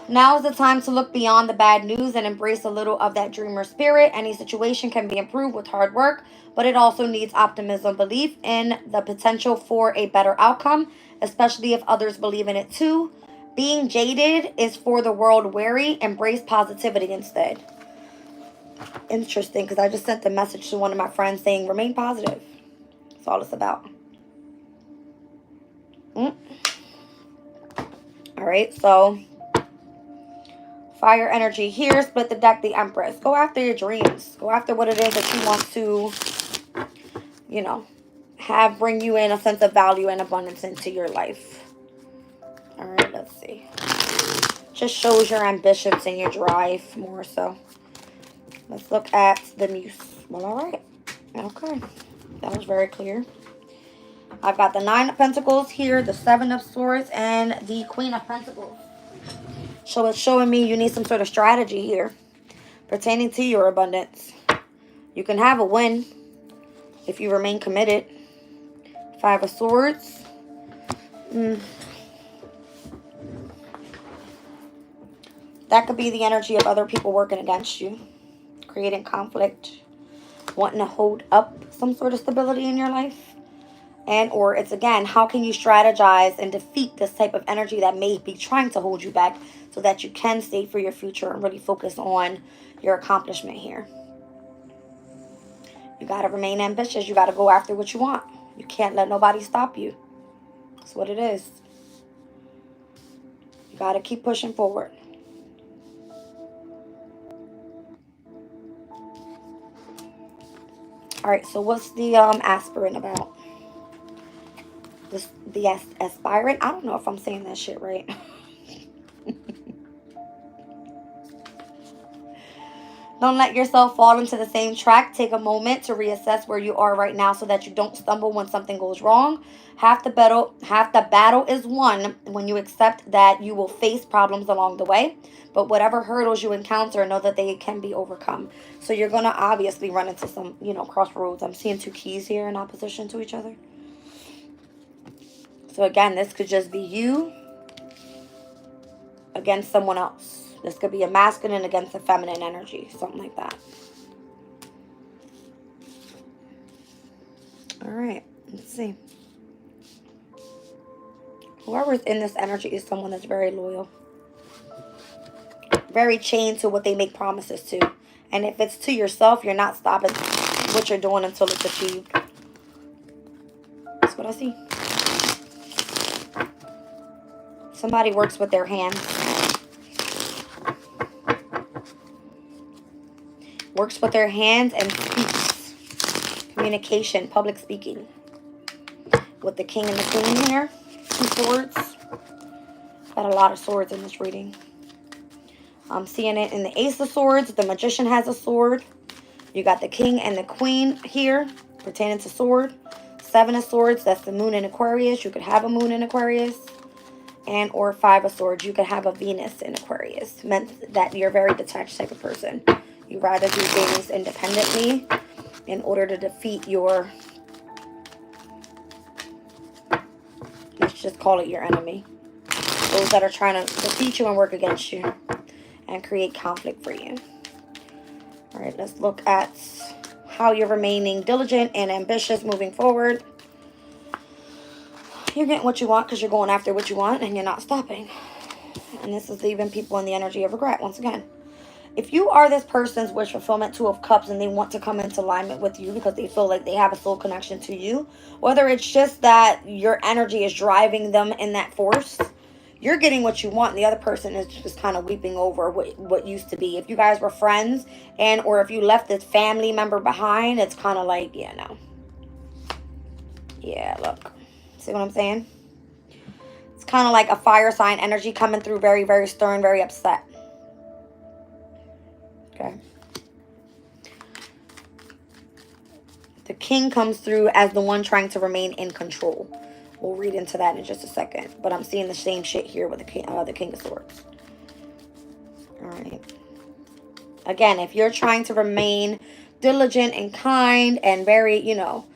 Now is the time to look beyond the bad news and embrace a little of that dreamer spirit. Any situation can be improved with hard work, but it also needs optimism, belief in the potential for a better outcome, especially if others believe in it too. Being jaded is for the world weary. Embrace positivity instead. Interesting, because I just sent a message to one of my friends saying, remain positive. That's all it's about. All right, so fire energy here. Split the deck, the Empress. Go after your dreams. Go after what it is that you want to, you know, have bring you in a sense of value and abundance into your life. All right, let's see. Just shows your ambitions and your drive more so. Let's look at the Muse. Well, all right. Okay. That was very clear. I've got the 9 of Pentacles here, the 7 of Swords, and the Queen of Pentacles. So it's showing me you need some sort of strategy here pertaining to your abundance. You can have a win if you remain committed. 5 of Swords. That could be the energy of other people working against you, creating conflict, wanting to hold up some sort of stability in your life. And or it's, again, how can you strategize and defeat this type of energy that may be trying to hold you back so that you can stay for your future and really focus on your accomplishment here. You got to remain ambitious. You got to go after what you want. You can't let nobody stop you. That's what it is. You got to keep pushing forward. All right, so what's the aspirant about? The aspirant? I don't know if I'm saying that shit right. Don't let yourself fall into the same track. Take a moment to reassess where you are right now so that you don't stumble when something goes wrong. Half the battle is won when you accept that you will face problems along the way. But whatever hurdles you encounter, know that they can be overcome. So you're going to obviously run into some, crossroads. I'm seeing 2 keys here in opposition to each other. So again, this could just be you against someone else. This could be a masculine against a feminine energy. Something like that. All right. Let's see. Whoever's in this energy is someone that's very loyal. Very chained to what they make promises to. And if it's to yourself, you're not stopping what you're doing until it's achieved. That's what I see. Somebody works with their hands. Works with their hands and speaks. Communication, public speaking. With the king and the queen here. 2 swords. Got a lot of swords in this reading. I'm seeing it in the Ace of Swords. The Magician has a sword. You got the king and the queen here pertaining to sword. 7 of Swords. That's the moon in Aquarius. You could have a moon in Aquarius. And or 5 of Swords. You could have a Venus in Aquarius. Meant that you're a very detached type of person. You rather do things independently in order to defeat your, let's just call it your enemy. Those that are trying to defeat you and work against you and create conflict for you. All right, let's look at how you're remaining diligent and ambitious moving forward. You're getting what you want because you're going after what you want and you're not stopping. And this is even people in the energy of regret once again. If you are this person's wish fulfillment, Two of Cups, and they want to come into alignment with you because they feel like they have a soul connection to you, whether it's just that your energy is driving them in that force, you're getting what you want, and the other person is just kind of weeping over what used to be. If you guys were friends, and or if you left this family member behind, it's kind of like, yeah, no. Yeah, look. See what I'm saying? It's kind of like a fire sign energy coming through, very, very stern, very upset. Okay. The King comes through as the one trying to remain in control. We'll read into that in just a second. But I'm seeing the same shit here with the King of Swords. All right. Again, if you're trying to remain diligent and kind and very, you know,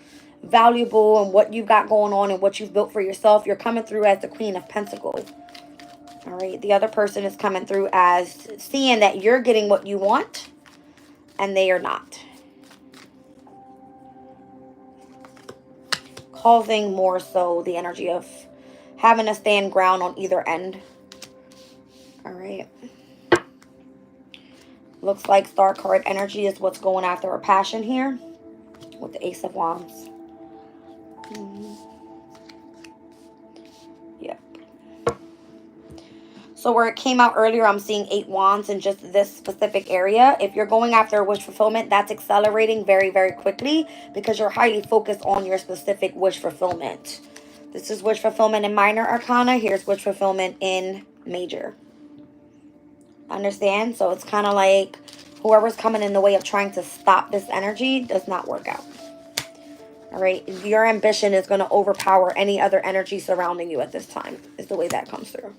valuable and what you've got going on and what you've built for yourself, you're coming through as the Queen of Pentacles. All right. The other person is coming through as seeing that you're getting what you want and they are not. Causing more so the energy of having to stand ground on either end. All right. Looks like Star card energy is what's going after a passion here with the Ace of Wands. Yep. So where it came out earlier, I'm seeing 8 wands in just this specific area. If you're going after a wish fulfillment, that's accelerating very, very quickly because you're highly focused on your specific wish fulfillment. This is wish fulfillment in minor arcana. Here's wish fulfillment in major. Understand? So it's kind of like whoever's coming in the way of trying to stop this energy does not work out. All right? Your ambition is going to overpower any other energy surrounding you at this time, is the way that comes through.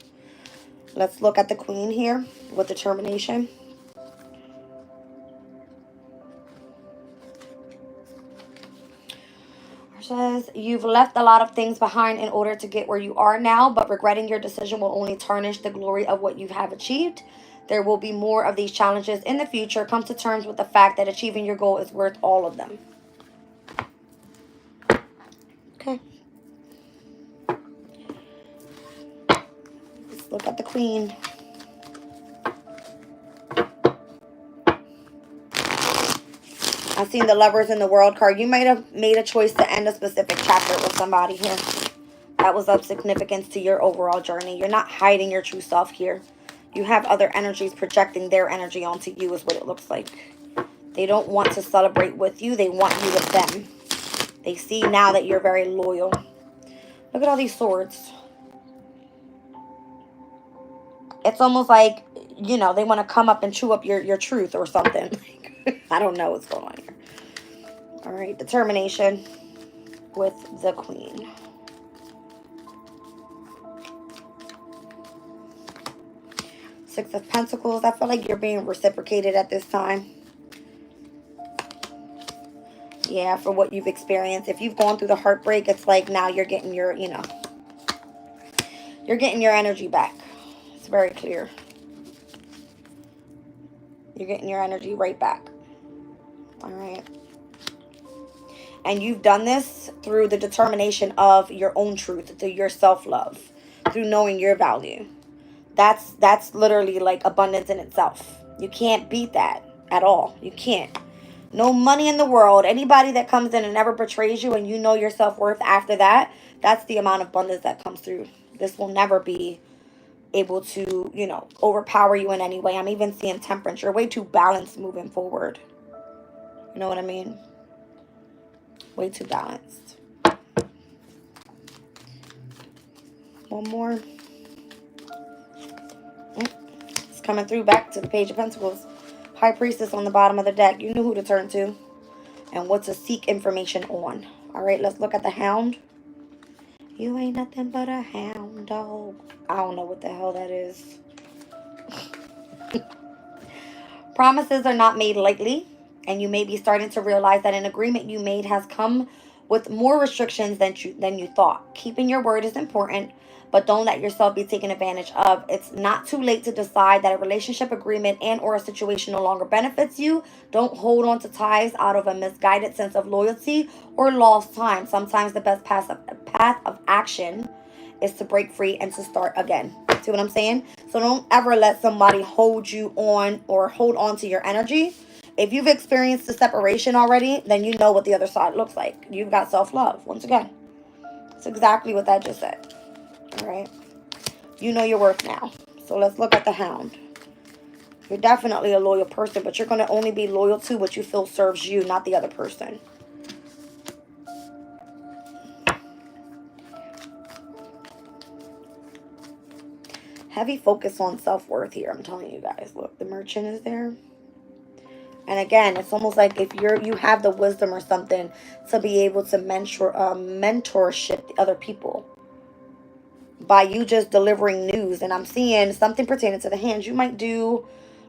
Let's look at the Queen here with determination. It says, you've left a lot of things behind in order to get where you are now, but regretting your decision will only tarnish the glory of what you have achieved. There will be more of these challenges in the future. Come to terms with the fact that achieving your goal is worth all of them. Okay. Let's look at the Queen. I've seen the Lovers in the World card. You might have made a choice to end a specific chapter with somebody here. That was of significance to your overall journey. You're not hiding your true self here. You have other energies projecting their energy onto you is what it looks like. They don't want to celebrate with you. They want you with them. They see now that you're very loyal. Look at all these swords. It's almost like, you know, they want to come up and chew up your truth or something. I don't know what's going on here. All right, determination with the Queen. Six of Pentacles. I feel like you're being reciprocated at this time. Yeah, for what you've experienced. If you've gone through the heartbreak, it's like now you're getting your, you know, you're getting your energy back. It's very clear. You're getting your energy right back. All right. And you've done this through the determination of your own truth, through your self-love, through knowing your value. That's literally like abundance in itself. You can't beat that at all. You can't. No money in the world. Anybody that comes in and never betrays you and you know your self-worth after that, that's the amount of abundance that comes through. This will never be able to, you know, overpower you in any way. I'm even seeing temperance. You're way too balanced moving forward. You know what I mean? Way too balanced. One more. It's coming through back to the Page of Pentacles. High Priestess on the bottom of the deck. You knew who to turn to and what to seek information on. All right, let's look at the Hound. You ain't nothing but a hound dog. I don't know what the hell that is. Promises are not made lightly, and you may be starting to realize that an agreement you made has come with more restrictions than you thought. Keeping your word is important, but don't let yourself be taken advantage of. It's not too late to decide that a relationship agreement and or a situation no longer benefits you. Don't hold on to ties out of a misguided sense of loyalty or lost time. Sometimes the best path of action is to break free and to start again. See what I'm saying? So don't ever let somebody hold you on or hold on to your energy. If you've experienced the separation already, then you know what the other side looks like. You've got self-love. Once again, it's exactly what that just said. All right? You know your worth now. So let's look at the Hound. You're definitely a loyal person, but you're going to only be loyal to what you feel serves you, not the other person. Heavy focus on self-worth here. I'm telling you guys. Look, the Merchant is there. And again, it's almost like if you have the wisdom or something to be able to mentorship the other people by you just delivering news. And I'm seeing something pertaining to the hands. You might do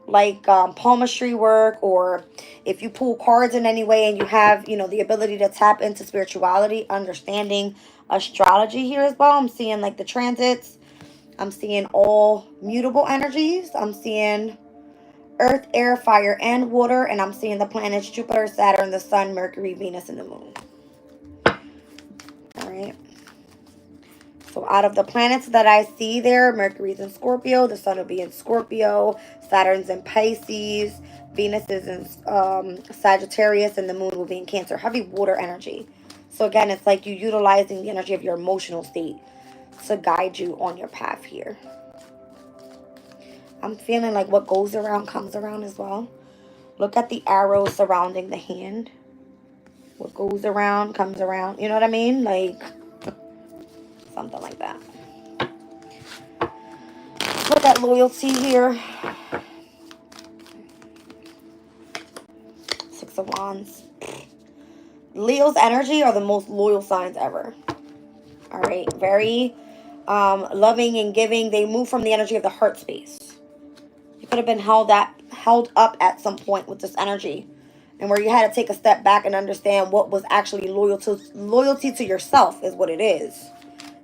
like palmistry work, or if you pull cards in any way and you have, you know, the ability to tap into spirituality, understanding astrology here as well. I'm seeing like the transits. I'm seeing all mutable energies. I'm seeing Earth, air, fire, and water. And I'm seeing the planets Jupiter, Saturn, the Sun, Mercury, Venus, and the Moon. All right. So out of the planets that I see there, Mercury's in Scorpio. The Sun will be in Scorpio. Saturn's in Pisces. Venus is in Sagittarius. And the Moon will be in Cancer. Heavy water energy. So again, it's like you utilizing the energy of your emotional state to guide you on your path here. I'm feeling like what goes around comes around as well. Look at the arrow surrounding the hand. What goes around comes around. You know what I mean? Like something like that. Look at loyalty here. Six of Wands. Leo's energy are the most loyal signs ever. All right. Very loving and giving. They move from the energy of the heart space. You could have been held up at some point with this energy, and where you had to take a step back and understand what was actually loyalty to yourself is what it is.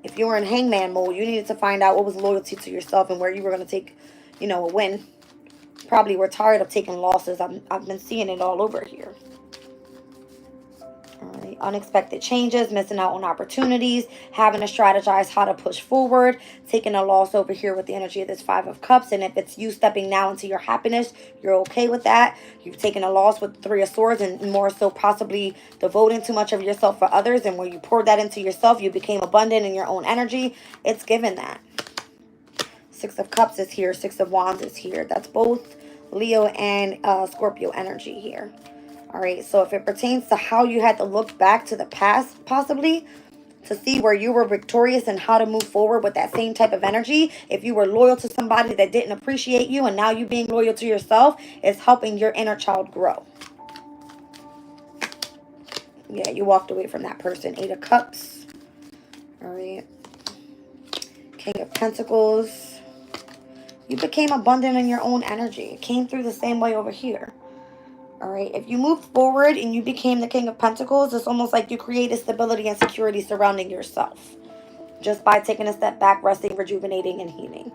If you were in hangman mode, you needed to find out what was loyalty to yourself and where you were going to take, you know, a win. Probably were tired of taking losses. I've been seeing it all over here. All right. Unexpected changes, missing out on opportunities, having to strategize how to push forward, taking a loss over here with the energy of this Five of Cups. And if it's you stepping now into your happiness, you're okay with that. You've taken a loss with the Three of Swords, and more so possibly devoting too much of yourself for others. And when you poured that into yourself, you became abundant in your own energy. It's given that. Six of Cups is here. Six of Wands is here. That's both Leo and Scorpio energy here. All right, so if it pertains to how you had to look back to the past, possibly, to see where you were victorious and how to move forward with that same type of energy, if you were loyal to somebody that didn't appreciate you and now you being loyal to yourself is helping your inner child grow. Yeah, you walked away from that person. Eight of Cups. All right. King of Pentacles. You became abundant in your own energy. It came through the same way over here. All right, if you moved forward and you became the King of Pentacles, it's almost like you created stability and security surrounding yourself just by taking a step back, resting, rejuvenating, and healing.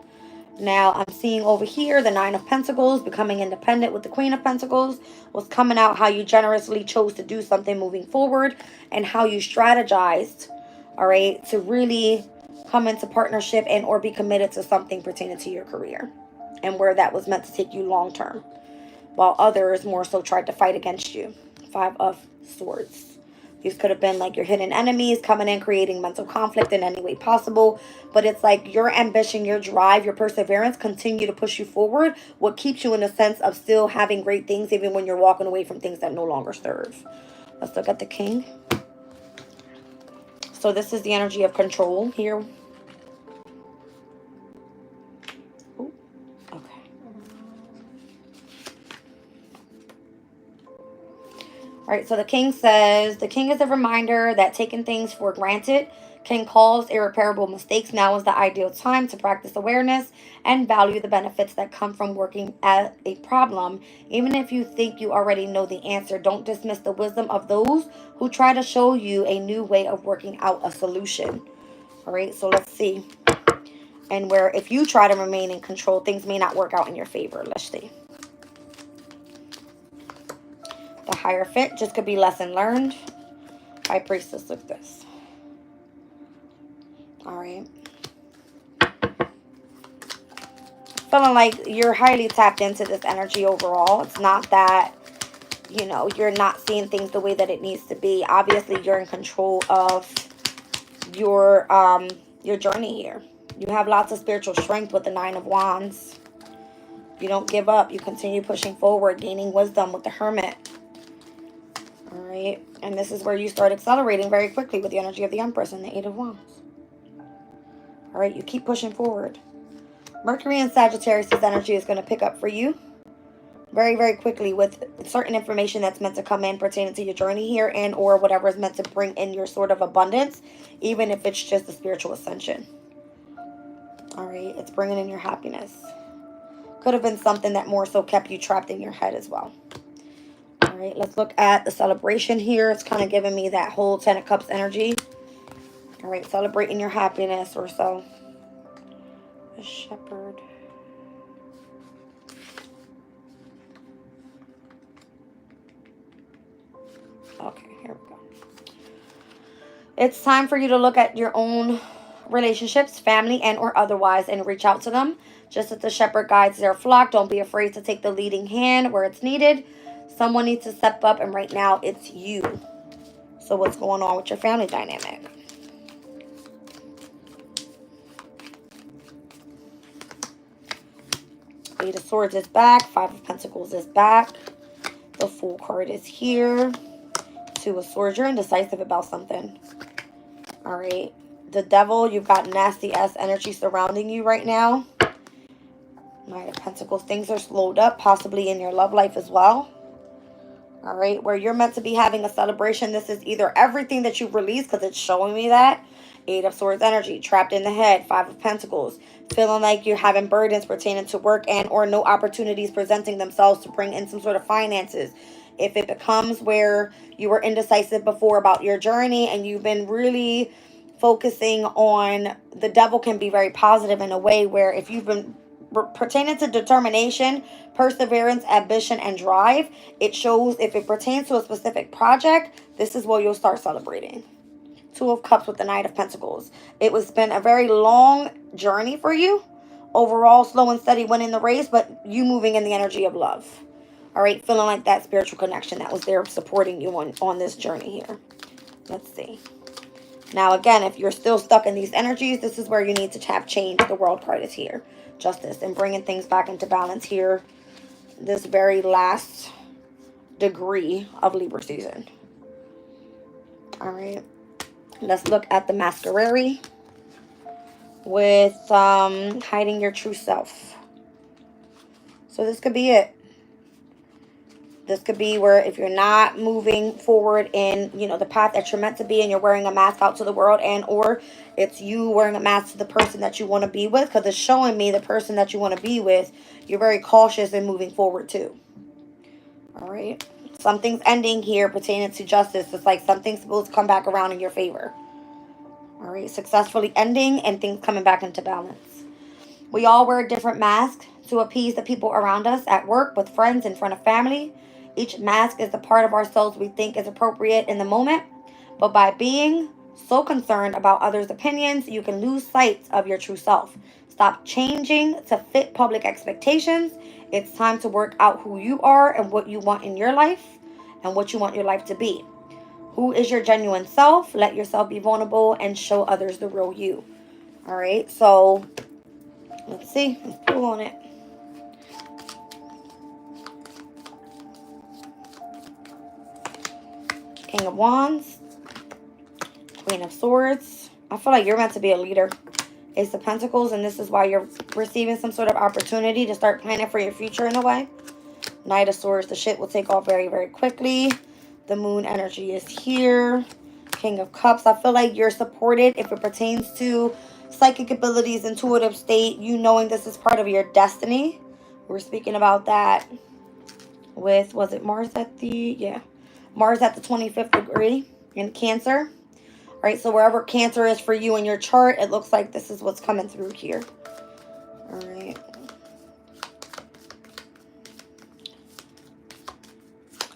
Now, I'm seeing over here the Nine of Pentacles, becoming independent with the Queen of Pentacles, was coming out how you generously chose to do something moving forward and how you strategized, all right, to really come into partnership and or be committed to something pertaining to your career and where that was meant to take you long term, while others more so tried to fight against you. Five of Swords. These could have been like your hidden enemies coming in, creating mental conflict in any way possible. But it's like your ambition, your drive, your perseverance continue to push you forward. What keeps you in a sense of still having great things even when you're walking away from things that no longer serve. Let's look at the King. So this is the energy of control here. Ooh, okay. All right, so the king says, the king is a reminder that taking things for granted can cause irreparable mistakes. Now is the ideal time to practice awareness and value the benefits that come from working at a problem. Even if you think you already know the answer, don't dismiss the wisdom of those who try to show you a new way of working out a solution. All right, so let's see. And where if you try to remain in control, things may not work out in your favor. Let's see. The Hierophant just could be lesson learned. High Priestess, look at this. All right. Feeling like you're highly tapped into this energy overall. It's not that, you know, you're not seeing things the way that it needs to be. Obviously, you're in control of your journey here. You have lots of spiritual strength with the Nine of Wands. You don't give up. You continue pushing forward, gaining wisdom with the Hermit. All right. And this is where you start accelerating very quickly with the energy of the Empress and the Eight of Wands. All right. You keep pushing forward. Mercury and Sagittarius' energy is going to pick up for you very, very quickly with certain information that's meant to come in pertaining to your journey here and or whatever is meant to bring in your sort of abundance, even if it's just a spiritual ascension. All right. It's bringing in your happiness. Could have been something that more so kept you trapped in your head as well. All right. Let's look at the celebration here. It's kind of giving me that whole Ten of Cups energy. All right. Celebrating your happiness or so. The Shepherd. Okay, here we go. It's time for you to look at your own relationships, family and or otherwise, and reach out to them. Just as the shepherd guides their flock, don't be afraid to take the leading hand where it's needed. Someone needs to step up, and right now it's you. So what's going on with your family dynamic? Eight of Swords is back. Five of Pentacles is back. The Fool card is here. Two of Swords. You're indecisive about something. All right. The Devil. You've got nasty-ass energy surrounding you right now. Knight of Pentacles. Things are slowed up. Possibly in your love life as well. All right. Where you're meant to be having a celebration. This is either everything that you've released, because it's showing me that. Eight of Swords energy. Trapped in the head. Five of Pentacles. Feeling like you're having burdens pertaining to work and or no opportunities presenting themselves to bring in some sort of finances. If it becomes where you were indecisive before about your journey and you've been really focusing on, the Devil can be very positive in a way where if you've been pertaining to determination, perseverance, ambition, and drive, it shows if it pertains to a specific project, this is where you'll start celebrating. Two of Cups with the Knight of Pentacles. It was been a very long journey for you. Overall, slow and steady winning the race, but you moving in the energy of love. All right, feeling like that spiritual connection that was there supporting you on this journey here. Let's see. Now, again, if you're still stuck in these energies, this is where you need to have change. The World card is here. Justice and bringing things back into balance here. This very last degree of Libra season. All right. Let's look at the Masquerade with hiding your true self. So this could be it. This could be where if you're not moving forward in, you know, the path that you're meant to be and you're wearing a mask out to the world, and or it's you wearing a mask to the person that you want to be with, because it's showing me the person that you want to be with, you're very cautious in moving forward too. All right. Something's ending here pertaining to justice. It's like something's supposed to come back around in your favor. All right. Successfully ending and things coming back into balance. We all wear different masks to appease the people around us at work, with friends, in front of family. Each mask is the part of ourselves we think is appropriate in the moment. But by being so concerned about others' opinions, you can lose sight of your true self. Stop changing to fit public expectations. It's time to work out who you are and what you want in your life and what you want your life to be. Who is your genuine self? Let yourself be vulnerable and show others the real you. All right, so let's see. Let's pull on it. King of Wands. Queen of Swords. I feel like you're meant to be a leader. Ace of Pentacles, and this is why you're receiving some sort of opportunity to start planning for your future in a way. Knight of Swords, the shit will take off very, very quickly. The moon energy is here. King of Cups. I feel like you're supported if it pertains to psychic abilities, intuitive state, you knowing this is part of your destiny. We're speaking about that with, was it Mars at the, yeah, Mars at the 25th degree in Cancer. All right, so wherever Cancer is for you in your chart, it looks like this is what's coming through here. All right.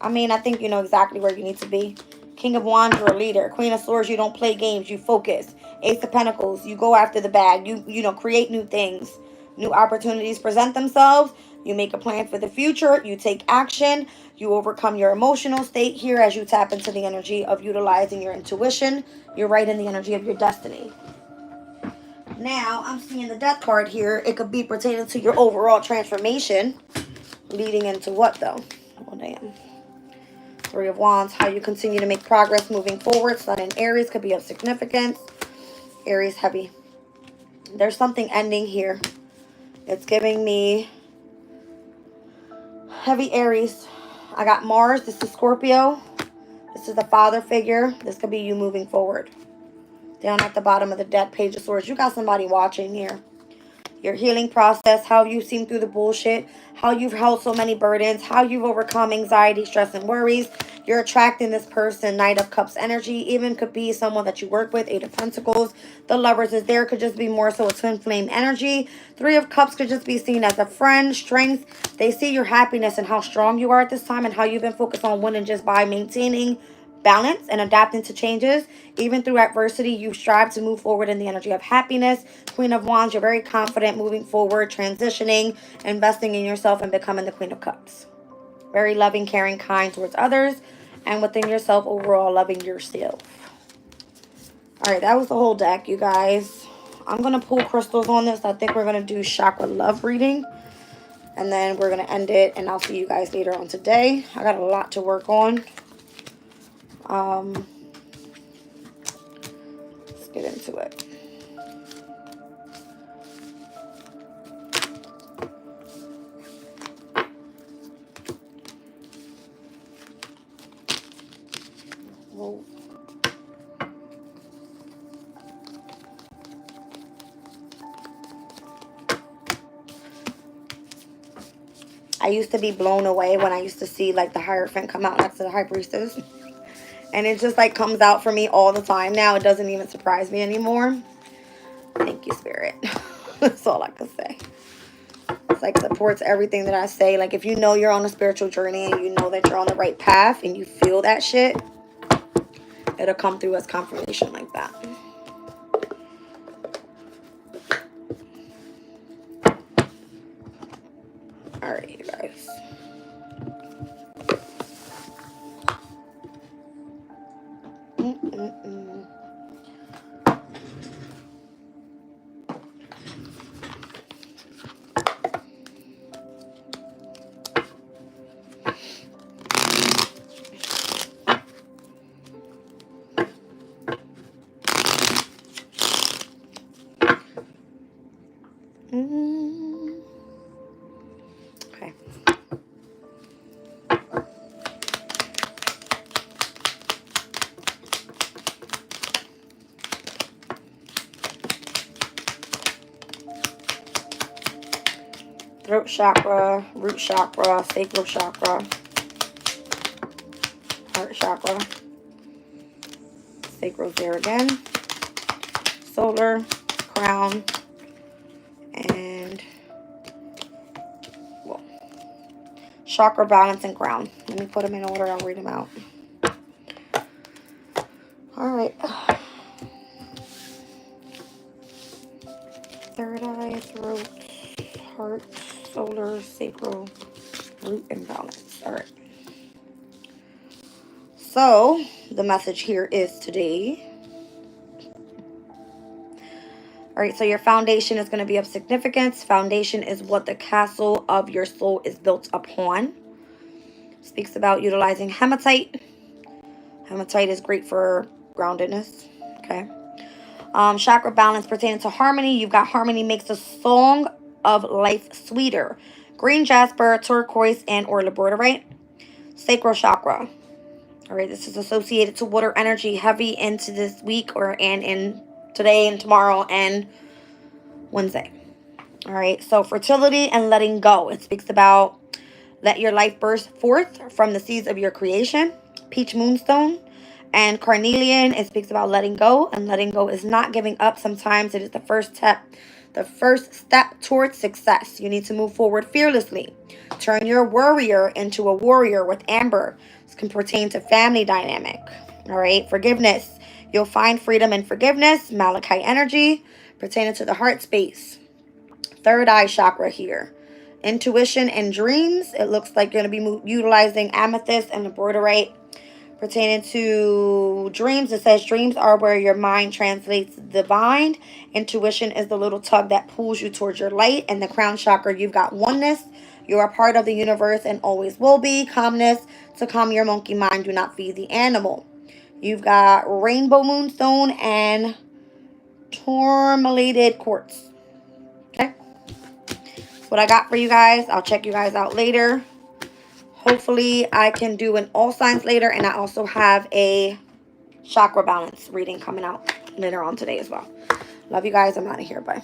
I mean, I think you know exactly where you need to be. King of Wands, you're a leader. Queen of Swords, you don't play games. You focus. Ace of Pentacles, you go after the bag. You know, create new things. New opportunities present themselves. You make a plan for the future. You take action. You overcome your emotional state here as you tap into the energy of utilizing your intuition. You're right in the energy of your destiny. Now, I'm seeing the Death card here. It could be pertaining to your overall transformation. Leading into what, though? Oh, damn. Three of Wands, how you continue to make progress moving forward. Sun in Aries could be of significance. Aries heavy. There's something ending here. It's giving me heavy Aries. I got Mars. This is Scorpio. This is the father figure. This could be you moving forward. Down at the bottom of the deck, Page of Swords. You got somebody watching here. Your healing process, how you've seen through the bullshit, how you've held so many burdens, how you've overcome anxiety, stress, and worries. You're attracting this person, Knight of Cups energy. Even could be someone that you work with, Eight of Pentacles. The Lovers is there, could just be more so a twin flame energy. Three of Cups could just be seen as a friend, strength. They see your happiness and how strong you are at this time and how you've been focused on winning just by maintaining balance and adapting to changes. Even through adversity, you strive to move forward in the energy of happiness. Queen of Wands, you're very confident moving forward, transitioning, investing in yourself, and becoming the Queen of Cups. Very loving, caring, kind towards others, and within yourself, overall loving yourself. All right, that was the whole deck, you guys. I'm going to pull crystals on this. I think we're going to do chakra love reading, and then we're going to end it, and I'll see you guys later on today. I got a lot to work on. Let's get into it. Whoa. I used to be blown away when I used to see like the Hierophant come out next to the High Priestess. And it just like comes out for me all the time now. It doesn't even surprise me anymore. Thank you, Spirit. That's all I can say. It's like supports everything that I say. Like if you know you're on a spiritual journey and you know that you're on the right path and you feel that shit, it'll come through as confirmation like that. All right, you guys. Okay. Throat chakra, root chakra, sacral chakra, heart chakra, sacral there again, solar, crown, and well, chakra balance and crown. Let me put them in order. I'll read them out. All right. Third eye, throat, heart, solar, sacral, root, and balance. All right. So the message here is today. All right, so your foundation is going to be of significance. Foundation is what the castle of your soul is built upon. Speaks about utilizing hematite. Hematite is great for groundedness. Okay. Chakra balance pertaining to harmony. You've got harmony makes the song of life sweeter. Green jasper, turquoise, and or labradorite. Sacral chakra. All right, this is associated to water energy, heavy into this week and in today and tomorrow and Wednesday. All right, so fertility and letting go. It speaks about let your life burst forth from the seeds of your creation. Peach moonstone and carnelian. It speaks about letting go, and letting go is not giving up. Sometimes it is the first step. The first step towards success. You need to move forward fearlessly. Turn your worrier into a warrior with amber. This can pertain to family dynamic. All right, forgiveness. You'll find freedom in forgiveness. Malachite energy pertaining to the heart space. Third eye chakra here. Intuition and dreams. It looks like you're going to be utilizing amethyst and labradorite. Pertaining to dreams, it says dreams are where your mind translates the divine. Intuition is the little tug that pulls you towards your light. And the crown chakra, you've got oneness. You're a part of the universe and always will be. Calmness. To calm your monkey mind, do not feed the animal. You've got rainbow moonstone and tourmalated quartz. Okay. That's what I got for you guys. I'll check you guys out later. Hopefully I can do an all signs later, and I also have a chakra balance reading coming out later on today as well. Love you guys. I'm out of here. Bye.